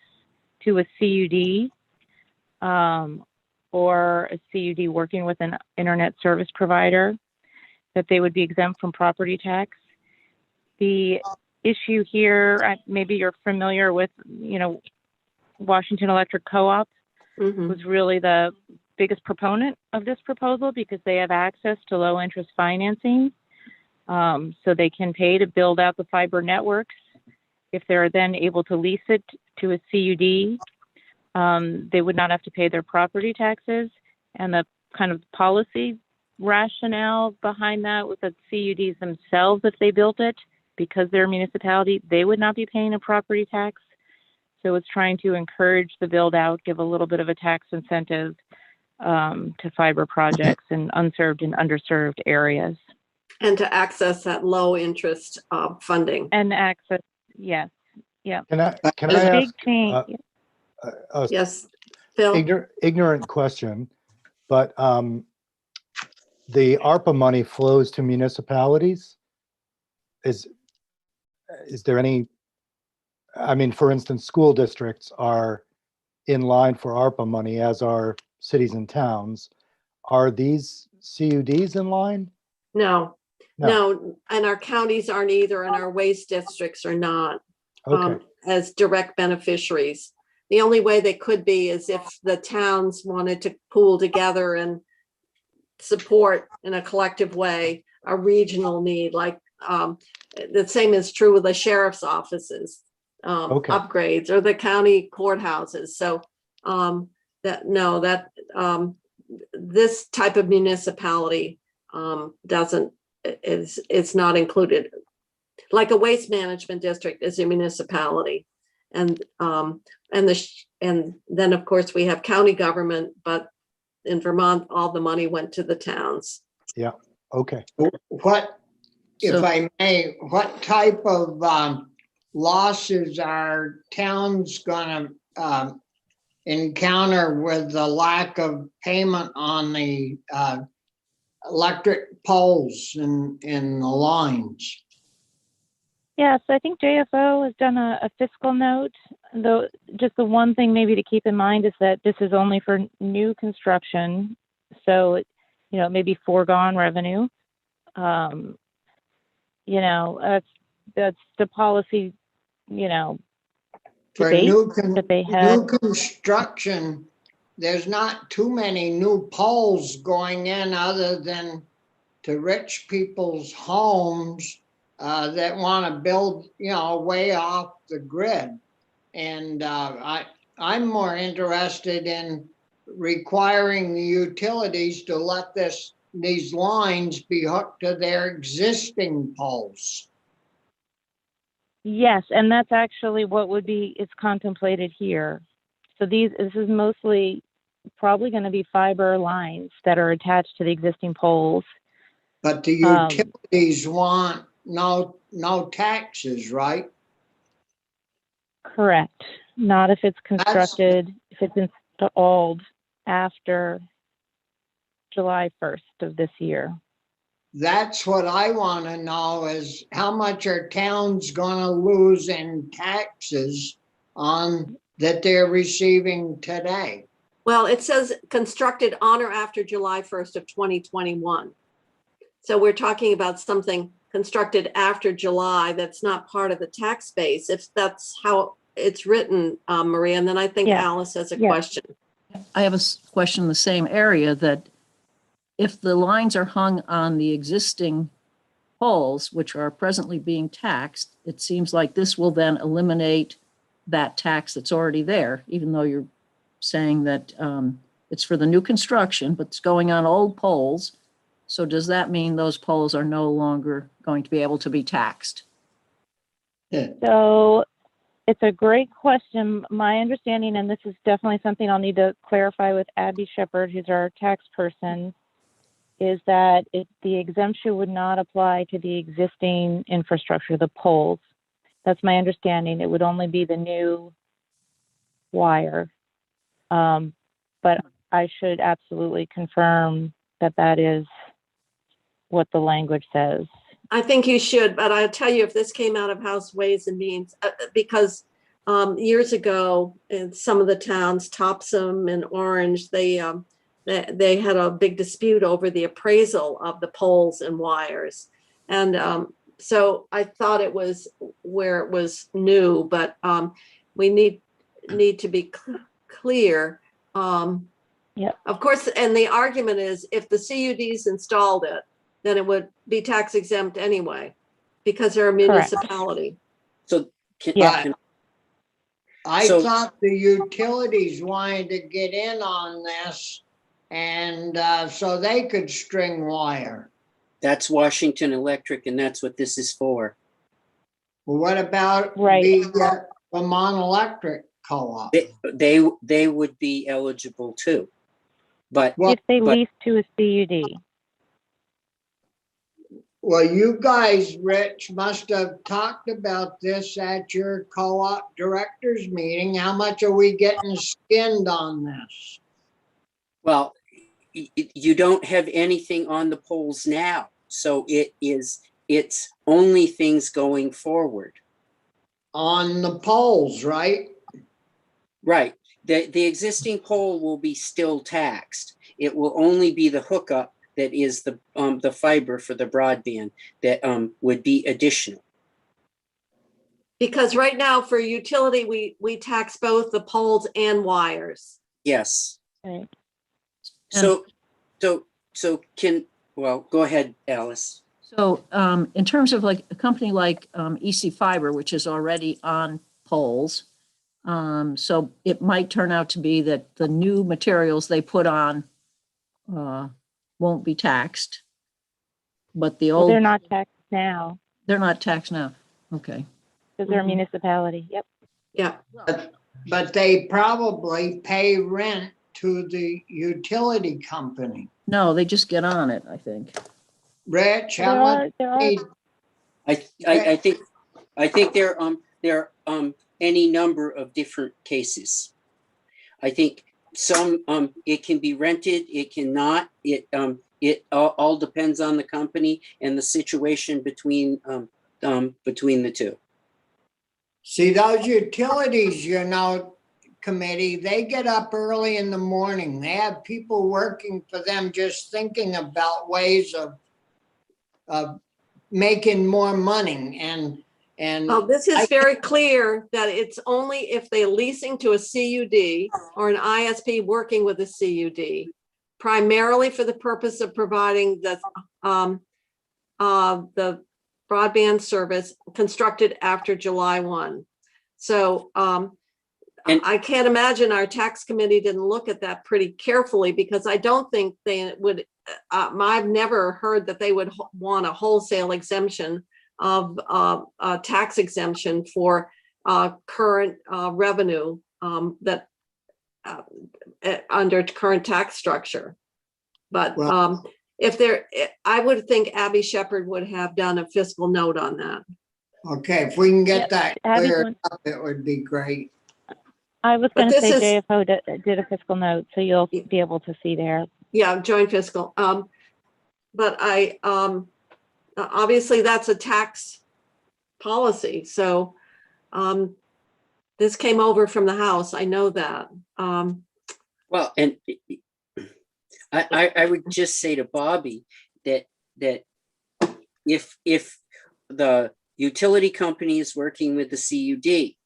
to a CUD, or a CUD working with an internet service provider, that they would be exempt from property tax. The issue here, maybe you're familiar with, Washington Electric Co-op Mhm. was really the biggest proponent of this proposal because they have access to low interest financing. So they can pay to build out the fiber networks. If they're then able to lease it to a CUD, they would not have to pay their property taxes. And the kind of policy rationale behind that was that CUDs themselves, if they built it, because they're a municipality, they would not be paying a property tax. So it's trying to encourage the build out, give a little bit of a tax incentive to fiber projects in unserved and underserved areas. And to access that low interest funding. And access, yes, yeah. Can I The big ask change, a Yes, Phil? ignorant question, but the ARPA money flows to municipalities? Is there any, I mean, for instance, school districts are in line for ARPA money, as are cities and towns. Are these CUDs in line? No, No. no, and our counties aren't either, and our waste districts are not Okay, as direct beneficiaries. The only way they could be is if the towns wanted to pool together and support in a collective way a regional need, like the same is true with the sheriff's offices, Okay. upgrades, or the county courthouses. So this type of municipality it's not included. Like a waste management district is a municipality, and then of course we have county government, but in Vermont all the money went to the towns. yeah, okay. What, if So- I may, what type of losses are towns gonna encounter with the lack of payment on the electric poles in the lines? yeah, so I think JFO has done a fiscal note, though just the one thing maybe to keep in mind is that this is only for new construction. So, it may be foregone revenue. That's the policy, For debate new that they had. new construction, there's not too many new poles going in other than to rich people's homes that want to build, way off the grid. And I'm more interested in requiring the utilities to let these lines be hooked to their existing poles. Yes, and that's actually what it's contemplated here. So this is mostly probably going to be fiber lines that are attached to the existing poles. But the utilities want no taxes, right? Correct. Not if it's constructed, if it's installed after July 1st of this year. That's what I want to know, is how much are towns going to lose in taxes on that they're receiving today? Well, it says constructed on or after July 1st of 2021. So we're talking about something constructed after July that's not part of the tax base, if that's how it's written, Maria. And then I think Yeah. Alice has a Yeah. question. I have a question in the same area, that if the lines are hung on the existing poles, which are presently being taxed, it seems like this will then eliminate that tax that's already there, even though you're saying that it's for the new construction, but it's going on old poles. So does that mean those poles are no longer going to be able to be taxed? So it's a great question. My understanding, and this is definitely something I'll need to clarify with Abby Shepard, who's our tax person, is that the exemption would not apply to the existing infrastructure, the poles. That's my understanding. It would only be the new wire. But I should absolutely confirm that that is what the language says. I think you should, but I'll tell you, if this came out of House Ways and Means, because years ago in some of the towns, Topsom and Orange, they had a big dispute over the appraisal of the poles and wires. And so I thought it was where it was new, but we need to be clear. Yep. Of course, and the argument is if the CUDs installed it, then it would be tax exempt anyway, because they're a Correct. municipality. So Yeah. I So- thought the utilities wanted to get in on this, and so they could string wire. that's Washington Electric, and that's what this is for. Well, what about Right. the Vermont Electric Co-op? They would be eligible too. But Well, If they but- lease to a CUD. Well, you guys, Rich, must have talked about this at your co-op directors meeting. How much are we getting skinned on this? well, you don't have anything on the polls now, so it's only things going forward. On the polls, right? Right. The existing pole will be still taxed. It will only be the hookup that is the fiber for the broadband that would be additional. Because right now for utility, we tax both the poles and wires. Yes. Right. So go ahead, Alice. So in terms of like a company like EC Fiber, which is already on poles, so it might turn out to be that the new materials they put on won't be taxed, but the Well, old, they're not taxed now they're not taxed now. Okay. because they're a Mhm. municipality. Yep. Yeah. But they probably pay rent to the utility company. No, they just get on it, I think. Rich, There how much? are I think there are any number of different cases. I think some it can be rented, it cannot. It all depends on the company and the situation between the two. See, those utilities, committee, they get up early in the morning. They have people working for them just thinking about ways of making more money and Well, this is I- very clear that it's only if they're leasing to a CUD or an ISP working with a CUD, primarily for the purpose of providing the broadband service constructed after July 1. So And- I can't imagine our tax committee didn't look at that pretty carefully, because I don't think they would, I've never heard that they would want a wholesale exemption of a tax exemption for current revenue that under current tax structure. But Well- if there, I would think Abby Shepherd would have done a fiscal note on that. okay, if we can get Yep, that Abby's cleared one. up, it would be great. I was But going to this say is- JFO did a fiscal note, so you'll be able to see there. Yeah, joint fiscal. But I obviously that's a tax policy. So this came over from the House. I know that. Well, and I would just say to Bobby that if the utility company is working with the CUD,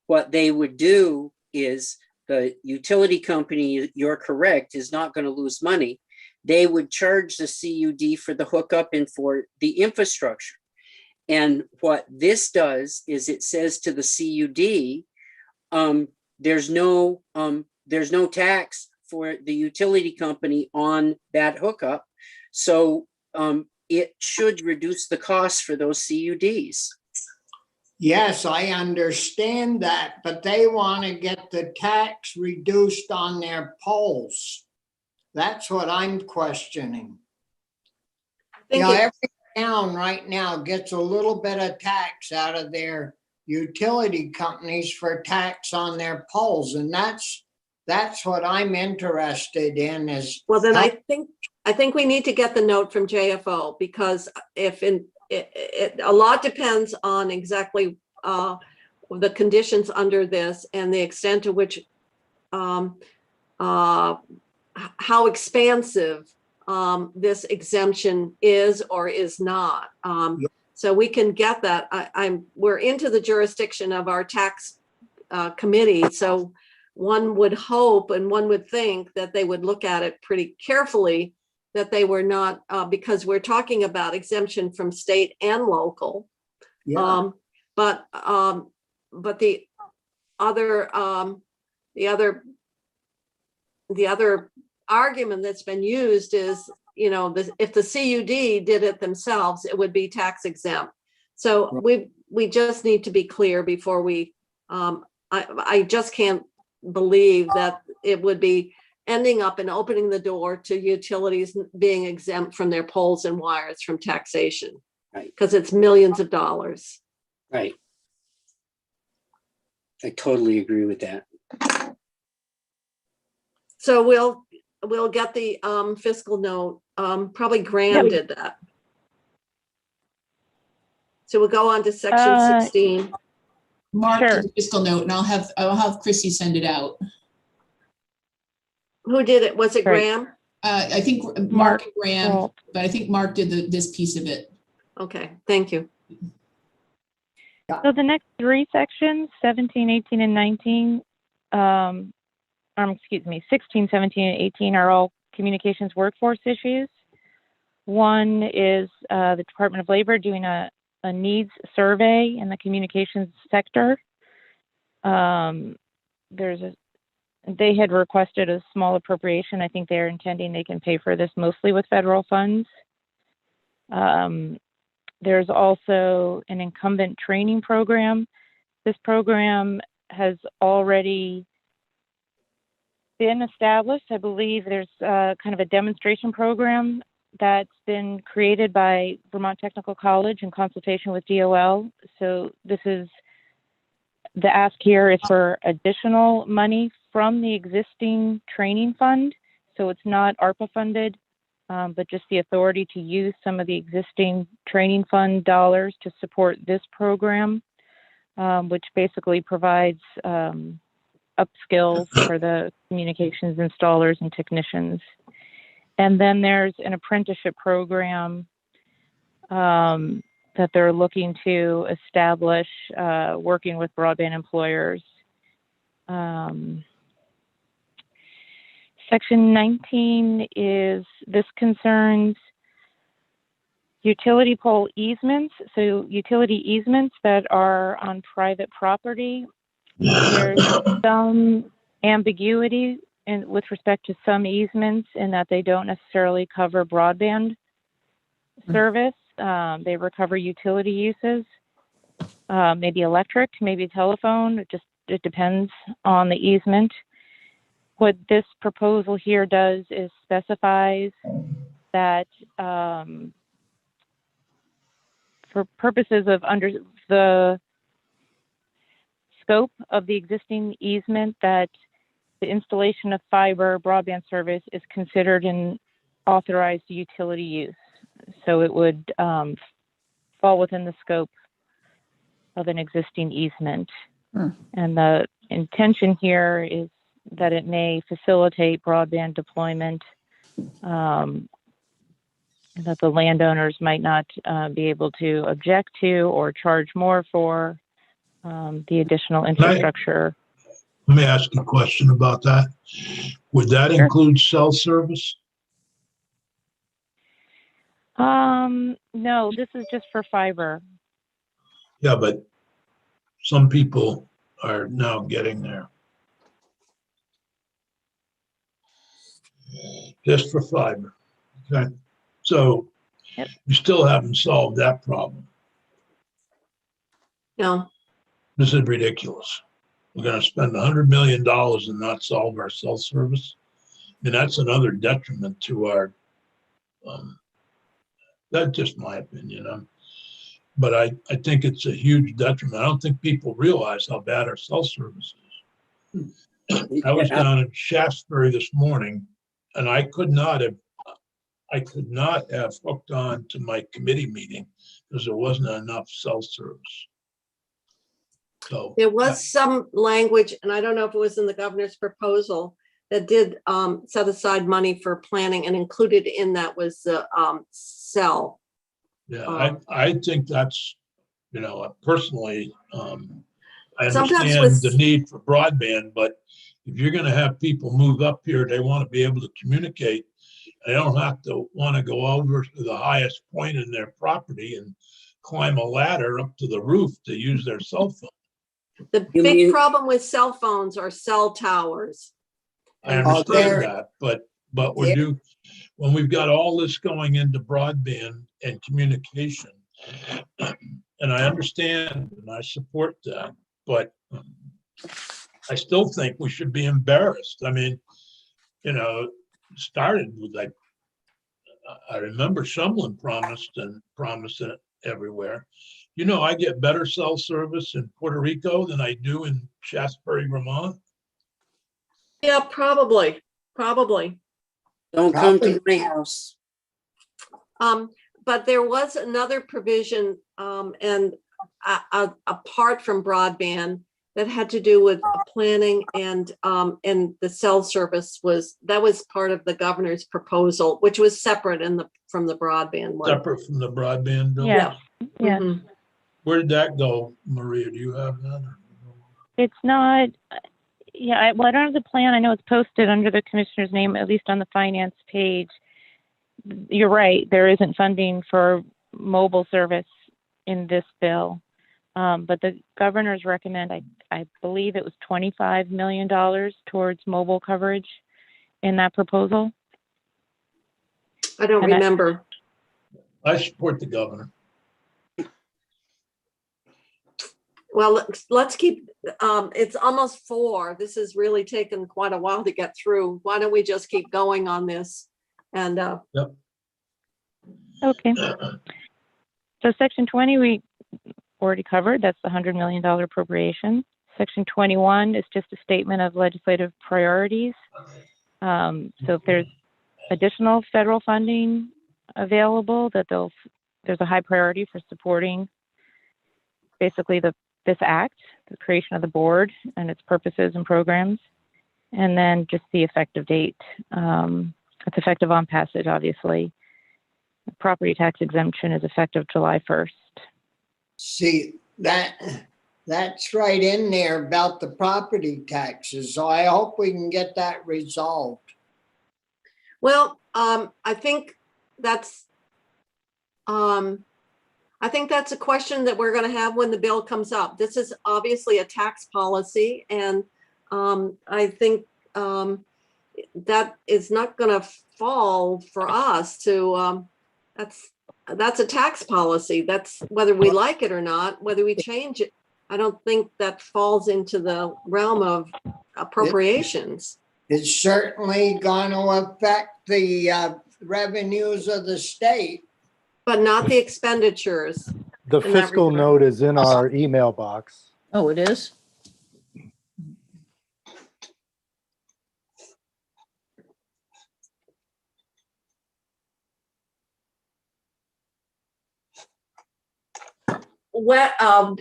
what they would do is the utility company, you're correct, is not going to lose money. They would charge the CUD for the hookup and for the infrastructure. And what this does is it says to the CUD, there's no tax for the utility company on that hookup. So it should reduce the cost for those CUDs. Yes, I understand that, but they want to get the tax reduced on their poles. That's what I'm questioning. I think Every town right now gets a little bit of tax out of their utility companies for tax on their poles, and that's what I'm interested in is. Well, then I think we need to get the note from JFO, because if a lot depends on exactly the conditions under this and the extent to which how expansive this exemption is or is not. So we can get that. We're into the jurisdiction of our tax committee. So one would hope and one would think that they would look at it pretty carefully, that they were not, because we're talking about exemption from state and local. Yeah. But the other argument that's been used is, if the CUD did it themselves, it would be tax exempt. So we just need to be clear before we, I just can't believe that it would be ending up and opening the door to utilities being exempt from their poles and wires from taxation. Right. Because it's millions of dollars. Right. I totally agree with that. So we'll get the fiscal note. Probably Graham did that. So we'll go on to section 16. Mark Sure. did the fiscal note, and I'll have Chrissy send it out. Who did it? Was it Great. Graham? I think Mark Mark, and Graham, well- but I think Mark did this piece of it. Okay, thank you. So the next three sections, 17, 18, and 19, 16, 17, and 18 are all communications workforce issues. One is the Department of Labor doing a needs survey in the communications sector. They had requested a small appropriation. I think they're intending they can pay for this mostly with federal funds. There's also an incumbent training program. This program has already been established. I believe there's kind of a demonstration program that's been created by Vermont Technical College in consultation with DOL. So the ask here is for additional money from the existing training fund. So it's not ARPA funded, but just the authority to use some of the existing training fund dollars to support this program, which basically provides upskills for the communications installers and technicians. And then there's an apprenticeship program that they're looking to establish, working with broadband employers. Section 19 concerns utility pole easements. So utility easements that are on private property. There's some ambiguity with respect to some easements in that they don't necessarily cover broadband service. They recover utility uses, maybe electric, maybe telephone. It depends on the easement. What this proposal here does is specifies that for purposes of under the scope of the existing easement, that the installation of fiber broadband service is considered an authorized utility use. So it would fall within the scope of an existing easement. And the intention here is that it may facilitate broadband deployment, that the landowners might not be able to object to or charge more for the additional infrastructure. Let me ask you a question about that. Would that Sure. include cell service? No, this is just for fiber. Yeah, but some people are now getting there. Just for fiber. Okay. So Yep. you still haven't solved that problem. No, This is ridiculous. We're going to spend $100 million and not solve our cell service. And that's another detriment to our, that's just my opinion. But I think it's a huge detriment. I don't think people realize how bad our cell service is. I was down in Shaftesbury this morning, and I could not have hooked on to my committee meeting because there wasn't enough cell service. So There was some language, and I don't know if it was in the governor's proposal, that did set aside money for planning, and included in that was the cell. yeah, I think that's, personally, I Sometimes understand with- the need for broadband, but if you're gonna have people move up here, they want to be able to communicate. They don't have to want to go over to the highest point in their property and climb a ladder up to the roof to use their cell phone. The You big mean- problem with cell phones are cell towers. I there- understand that, but there- when we've got all this going into broadband and communication, and I understand and I support that, but I still think we should be embarrassed. I mean, started with like, I remember Shumlin promised it everywhere. I get better cell service in Puerto Rico than I do in Shaftesbury, Vermont. Yeah, probably. Don't come to my house. But there was another provision, and apart from broadband, that had to do with planning, and the cell service was part of the governor's proposal, which was separate from the broadband one. Separate from the broadband bill. Yeah. Yeah. Mhm. Where did that go, Maria? Do you have that? It's not, I don't have the plan. I know it's posted under the commissioner's name, at least on the finance page. You're right, there isn't funding for mobile service in this bill. But the governors recommend, I believe it was $25 million towards mobile coverage in that proposal. I don't And I- remember. I support the governor. Well, let's keep, it's almost 4. This has really taken quite a while to get through. Why don't we just keep going on this? And Okay. So section 20, we already covered. That's the $100 million appropriation. Section 21 is just a statement of legislative priorities. So if there's additional federal funding available, there's a high priority for supporting basically this act, the creation of the board and its purposes and programs, and then just the effective date. It's effective on passage, obviously. The property tax exemption is effective July 1st. See, that's right in there about the property taxes. So I hope we can get that resolved. well, I think that's a question that we're going to have when the bill comes up. This is obviously a tax policy, and I think that is not going to fall for us to. That's a tax policy. That's whether we like it or not, whether we change it. I don't think that falls into the realm of appropriations. It's certainly going to affect the revenues of the state. But not the expenditures. The In that fiscal regard. note is in our email box. Oh, it is?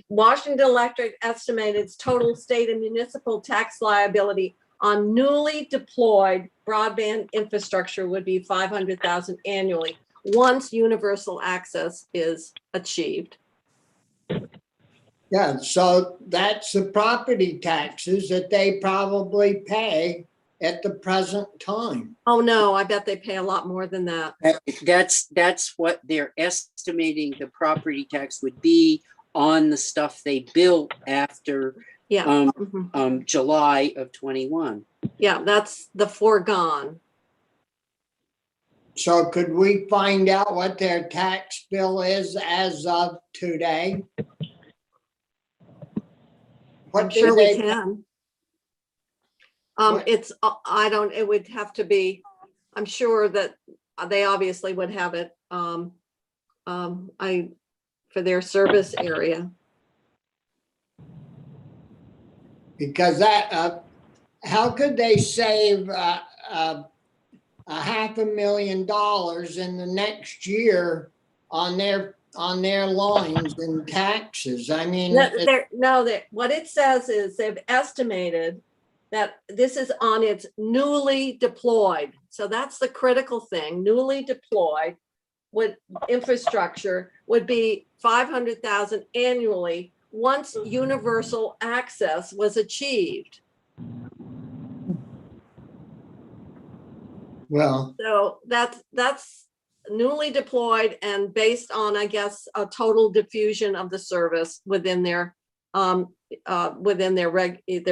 Washington Electric estimated its total state and municipal tax liability on newly deployed broadband infrastructure would be $500,000 annually once universal access is achieved. Yeah, so that's the property taxes that they probably pay at the present time. Oh, no, I bet they pay a lot more than that. That's what they're estimating the property tax would be on the stuff they built after Yeah. Mhm. July of 21. Yeah, that's the foregone. So could we find out what their tax bill is as of today? What I'm do sure we they- can. What- It would have to be, I'm sure that they obviously would have it. I for their service area. Because that, how could they save $500,000 in the next year on their lines and taxes? I mean, What it says is they've estimated that this is on its newly deployed. So that's the critical thing. Newly deployed would infrastructure would be 500,000 annually once universal access was achieved. well, So that's newly deployed and based on, I guess, a total diffusion of the service within their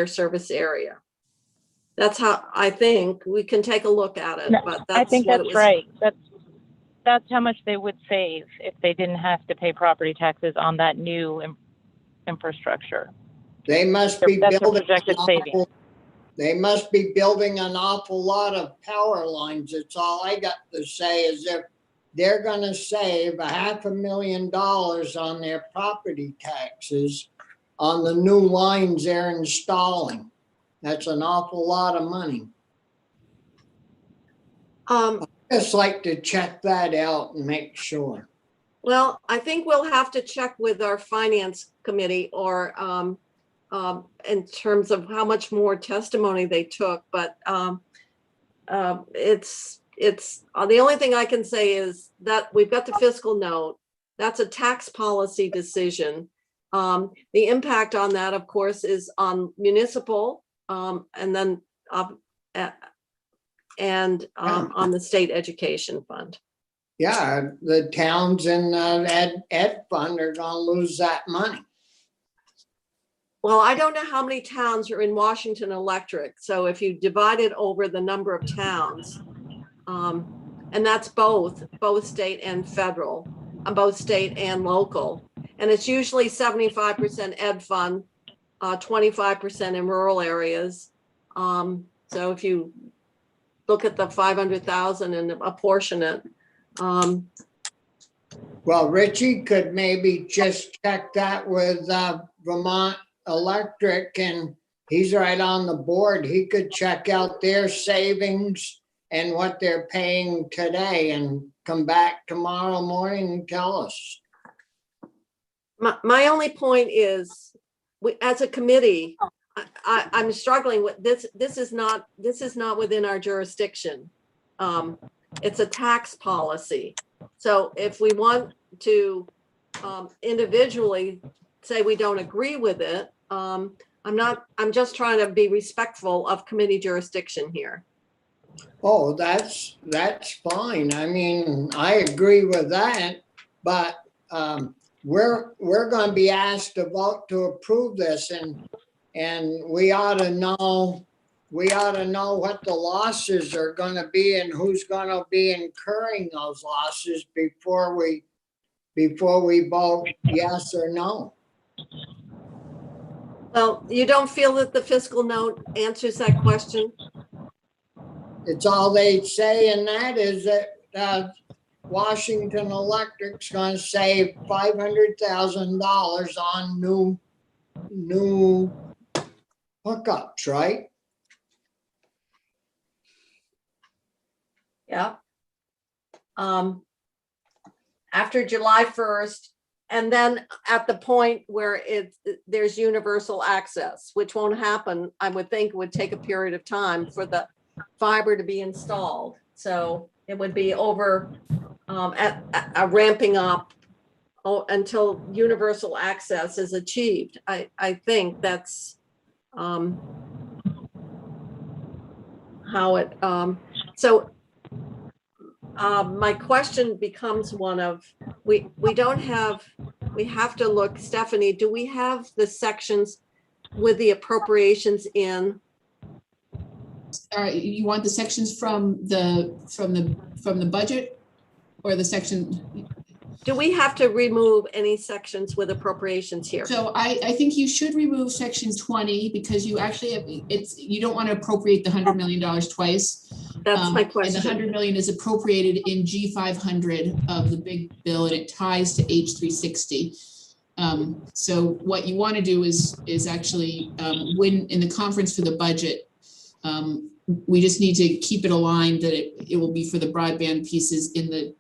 service area. That's how I think we can take a look at it, but that's I think what it that's was. right. That's how much they would save if they didn't have to pay property taxes on that new infrastructure. they must be That's a building. projected savings. They must be building an awful lot of power lines. It's all I got to say is if they're gonna save $500,000 on their property taxes on the new lines they're installing. That's an awful lot of money. Just like to check that out and make sure. Well, I think we'll have to check with our finance committee or in terms of how much more testimony they took, but it's the only thing I can say is that we've got the fiscal note. That's a tax policy decision. The impact on that, of course, is on municipal and then on the state education fund. Yeah, the towns in ed fund are gonna lose that money. Well, I don't know how many towns are in Washington Electric. So if you divide it over the number of towns, and that's both state and federal, both state and local. And it's usually 75% ed fund, 25% in rural areas. So if you look at the 500,000 and apportion it. Well, Richie could maybe just check that with Vermont Electric, and he's right on the board. He could check out their savings and what they're paying today and come back tomorrow morning and tell us. My only point is, we, as a committee, I'm struggling with this. This is not within our jurisdiction. It's a tax policy. So if we want to individually say we don't agree with it, I'm just trying to be respectful of committee jurisdiction here. Oh, that's fine. I mean, I agree with that, but we're going to be asked to vote to approve this, and we ought to know what the losses are going to be and who's going to be incurring those losses before we vote yes or no. Well, you don't feel that the fiscal note answers that question? It's all they say, and that is that Washington Electric's going to save $500,000 on new hookups, right? Yeah. After July 1st, and then at the point where there's universal access, which won't happen, I would think it would take a period of time for the fiber to be installed. So it would be over at ramping up until universal access is achieved. I think that's how it, my question becomes one of, we have to look, Stephanie, do we have the sections with the appropriations in? You want the sections from the budget, or the section? Do we have to remove any sections with appropriations here? So I think you should remove section 20 because you actually have, you don't want to appropriate the $100 million twice. That's my And the question. 100 million is appropriated in G500 of the big bill, and it ties to H360. So what you want to do is actually, when in the conference for the budget, we just need to keep it aligned that it will be for the broadband pieces in the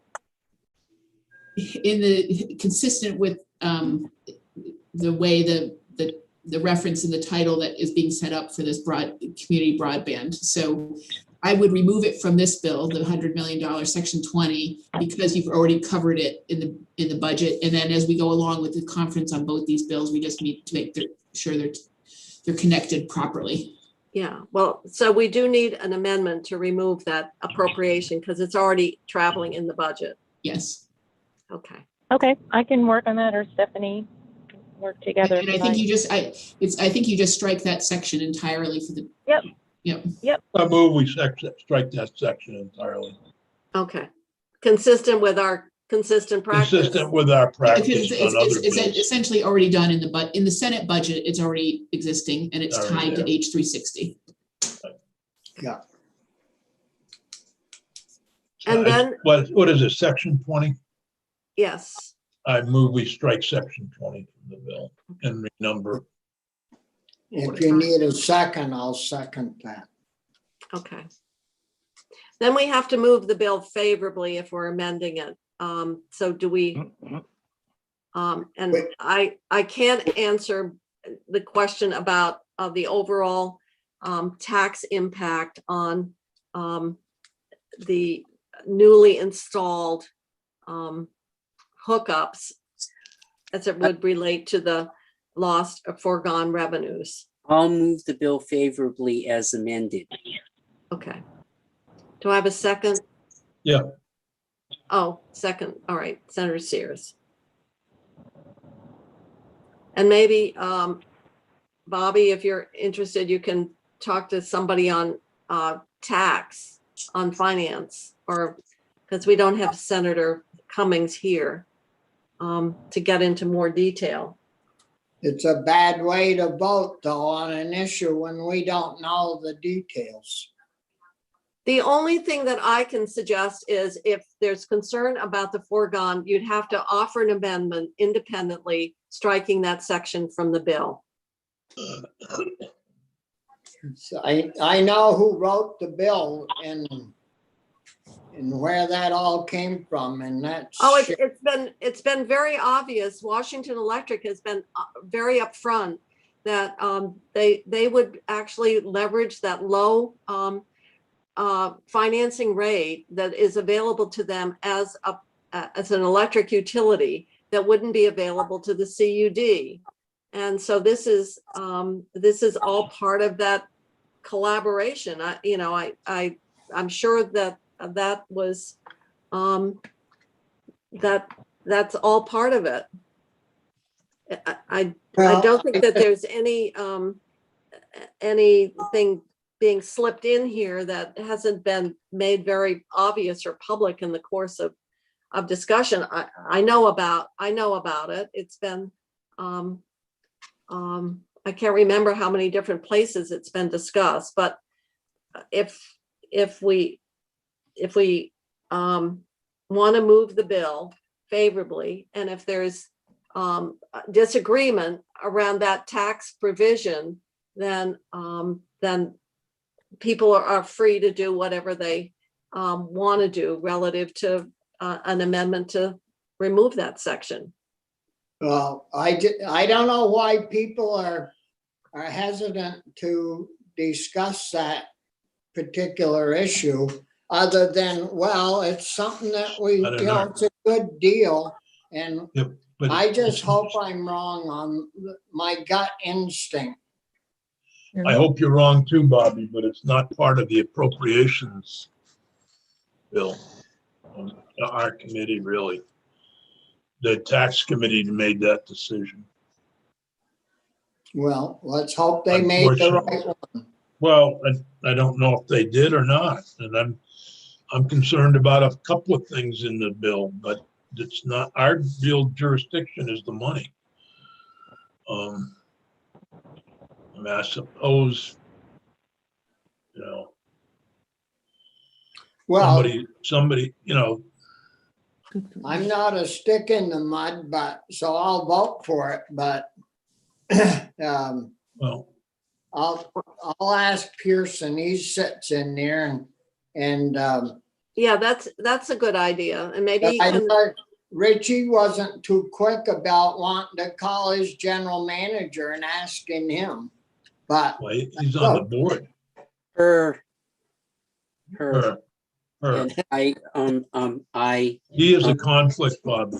consistent with the way the reference in the title that is being set up for this community broadband. So I would remove it from this bill, the $100 million section 20, because you've already covered it in the budget. And then as we go along with the conference on both these bills, we just need to make sure they're connected properly. Yeah, well, so we do need an amendment to remove that appropriation because it's already traveling in the budget. Yes. Okay. Okay, I can work on that, or Stephanie can work together. And I think I think you just strike that section entirely for the. Yep. I move we strike that section entirely. Okay. Consistent with our consistent practice. Consistent with our practice on other It's bills. essentially already done in the Senate budget. It's already existing and it's Already tied to there. H360. Yeah. And then, What is it, section 20? yes, I move we strike section 20 from the bill and renumber. If you need a second, I'll second that. okay. Then we have to move the bill favorably if we're amending it. So do we, and I can't answer the question about the overall tax impact on the newly installed hookups as it would relate to the lost or foregone revenues. I'll move the bill favorably as amended. Okay. Do I have a second? Yeah. Oh, second. All right, Senator Sears. And maybe, Bobby, if you're interested, you can talk to somebody on tax, on finance, or because we don't have Senator Cummings here to get into more detail. It's a bad way to vote though on an issue when we don't know the details. The only thing that I can suggest is if there's concern about the foregone, you'd have to offer an amendment independently, striking that section from the bill. So I know who wrote the bill and where that all came from, and that's. Oh, it's been very obvious. Washington Electric has been very upfront that they would actually leverage that low financing rate that is available to them as an electric utility that wouldn't be available to the CUD. And so this is all part of that collaboration. I'm sure that was that's all part of it. I don't think that there's anything being slipped in here that hasn't been made very obvious or public in the course of discussion. I know about it. It's been I can't remember how many different places it's been discussed, but if we want to move the bill favorably, and if there's disagreement around that tax provision, then people are free to do whatever they want to do relative to an amendment to remove that section. Well, I don't know why people are hesitant to discuss that particular issue, other than, well, it's something that it's a good deal. And Yep, but I just hope I'm wrong on my gut instinct. I hope you're wrong too, Bobby, but it's not part of the appropriations bill. Our committee, really. The tax committee made that decision. Well, let's hope they made the right one. Well, I don't know if they did or not, and I'm concerned about a couple of things in the bill, but it's not, our real jurisdiction is the money. I mean, I suppose, you know, Well, somebody, you know, I'm not a stick in the mud, but, so I'll vote for it, but well, I'll ask Pearson, he sits in there and Yeah, that's a good idea. And maybe, I know Richie wasn't too quick about wanting to call his general manager and asking him, but well, he's on the board. Her. Her. And I He is a conflict, Bob.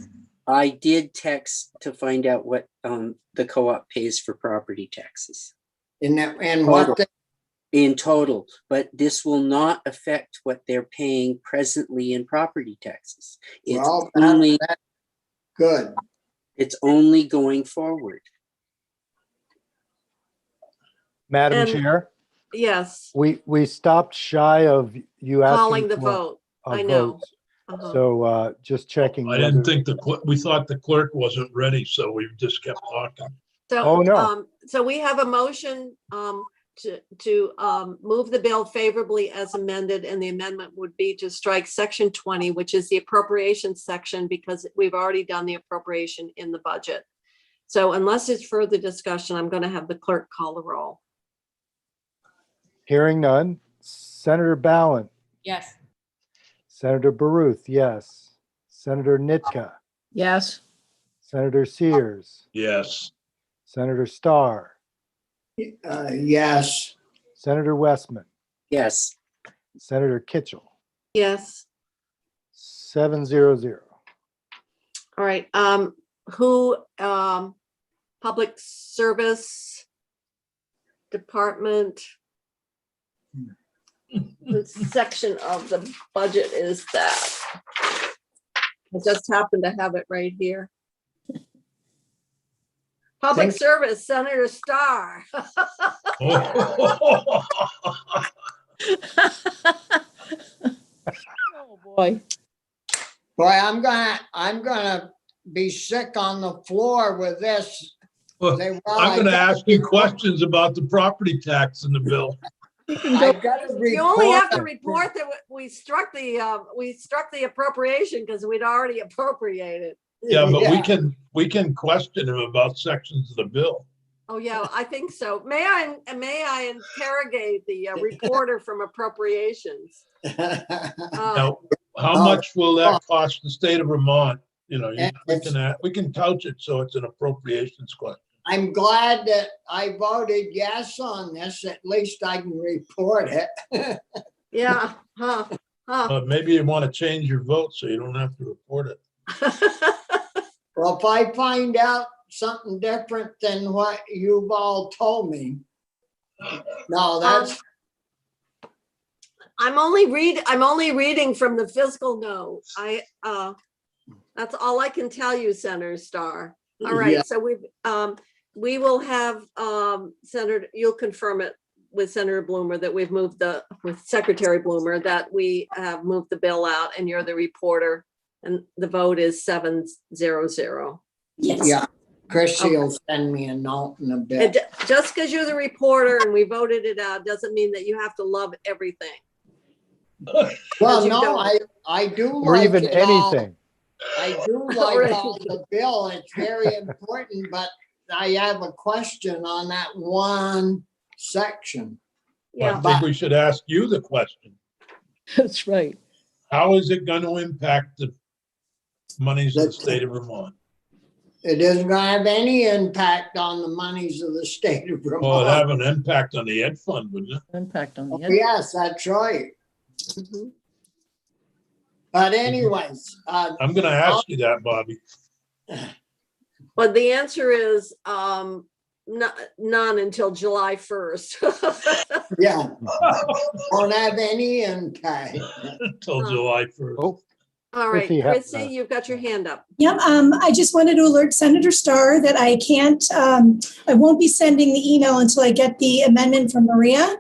I did text to find out what the co-op pays for property taxes and what the, in total, but this will not affect what they're paying presently in property taxes. It's well, only that's good. it's only going forward. Madam And- Chair, yes, we stopped shy of you calling asking the for vote. a I know. vote. Uh-huh. So just checking. I didn't whether- think we thought the clerk wasn't ready, so we just kept talking. So, Oh, no. So we have a motion to move the bill favorably as amended, and the amendment would be to strike section 20, which is the appropriations section, because we've already done the appropriation in the budget. So unless there's further discussion, I'm going to have the clerk call the roll. Hearing none. Senator Ballant, Yes. Senator Baruth, yes. Senator Nitka, Yes, Senator Sears, Yes, Senator Starr, Yes, Senator Westman, Yes, Senator Kitchell, Yes. 700. All right. Who, Public Service Department? What section of the budget is that? I just happen to have it right here. Public Thank- Service, Senator Starr. oh, oh boy. boy, I'm gonna be sick on the floor with this. Say, well, I'm gonna I got- ask you questions about the property tax in the bill. I gotta You only have to report report that we struck the appropriation because we'd already appropriated. Yeah, but we can question him about sections of the bill. Oh, yeah, I think so. May I interrogate the reporter from Appropriations? Now, how Oh. much will that cost the state of Vermont? You know, It's- we can couch it so it's an appropriations question. I'm glad that I voted yes on this. At least I can report it. Yeah, huh. Maybe you want to change your vote so you don't have to report it. Well, if I find out something different than what you've all told me. No, that's, I'm only reading from the fiscal note. That's all I can tell you, Senator Starr. All right, Yeah. so we will have, Senator, you'll confirm it with Senator Bloomer that we've moved with Secretary Bloomer, that we have moved the bill out and you're the reporter, and the vote is 700. Yes. yeah. Chrissy will send me a note in a bit. Just because you're the reporter and we voted it out, doesn't mean that you have to love everything. Well, you no, don't. I do Or like even it all. anything. I do like all the bill. It's very important, but I have a question on that one section. I Yeah, think we should ask you the question. That's right. How is it going to impact the monies of the state of Vermont? It isn't gonna have any impact on the monies of the state of Well, it have Vermont. an impact on the ed fund, wouldn't it? Impact on the ed. Yes, that's right. mhm. But anyways, I'm going to ask you that, Bobby. But the answer is none until July 1st. yeah, won't have any impact. Until July 1st. Oh, All right, Chrissy has Chrissy, that. you've got your hand up. Yep, I just wanted to alert Senator Starr that I can't, I won't be sending the email until I get the amendment from Maria.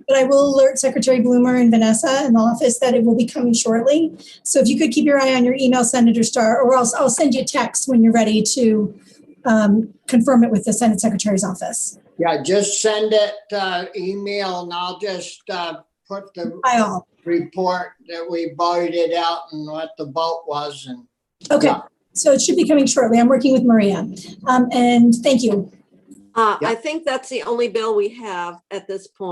but I will alert Secretary Bloomer and Vanessa in the office that it will be coming shortly. So if you could keep your eye on your email, Senator Starr, or else I'll send you a text when you're ready to confirm it with the Senate Secretary's office. Yeah, just send it email and I'll just put the By all. report that we voted out and what the vote was. And Okay, yeah. so it should be coming shortly. I'm working with Maria. And thank you. I think that's the only bill we have at this point.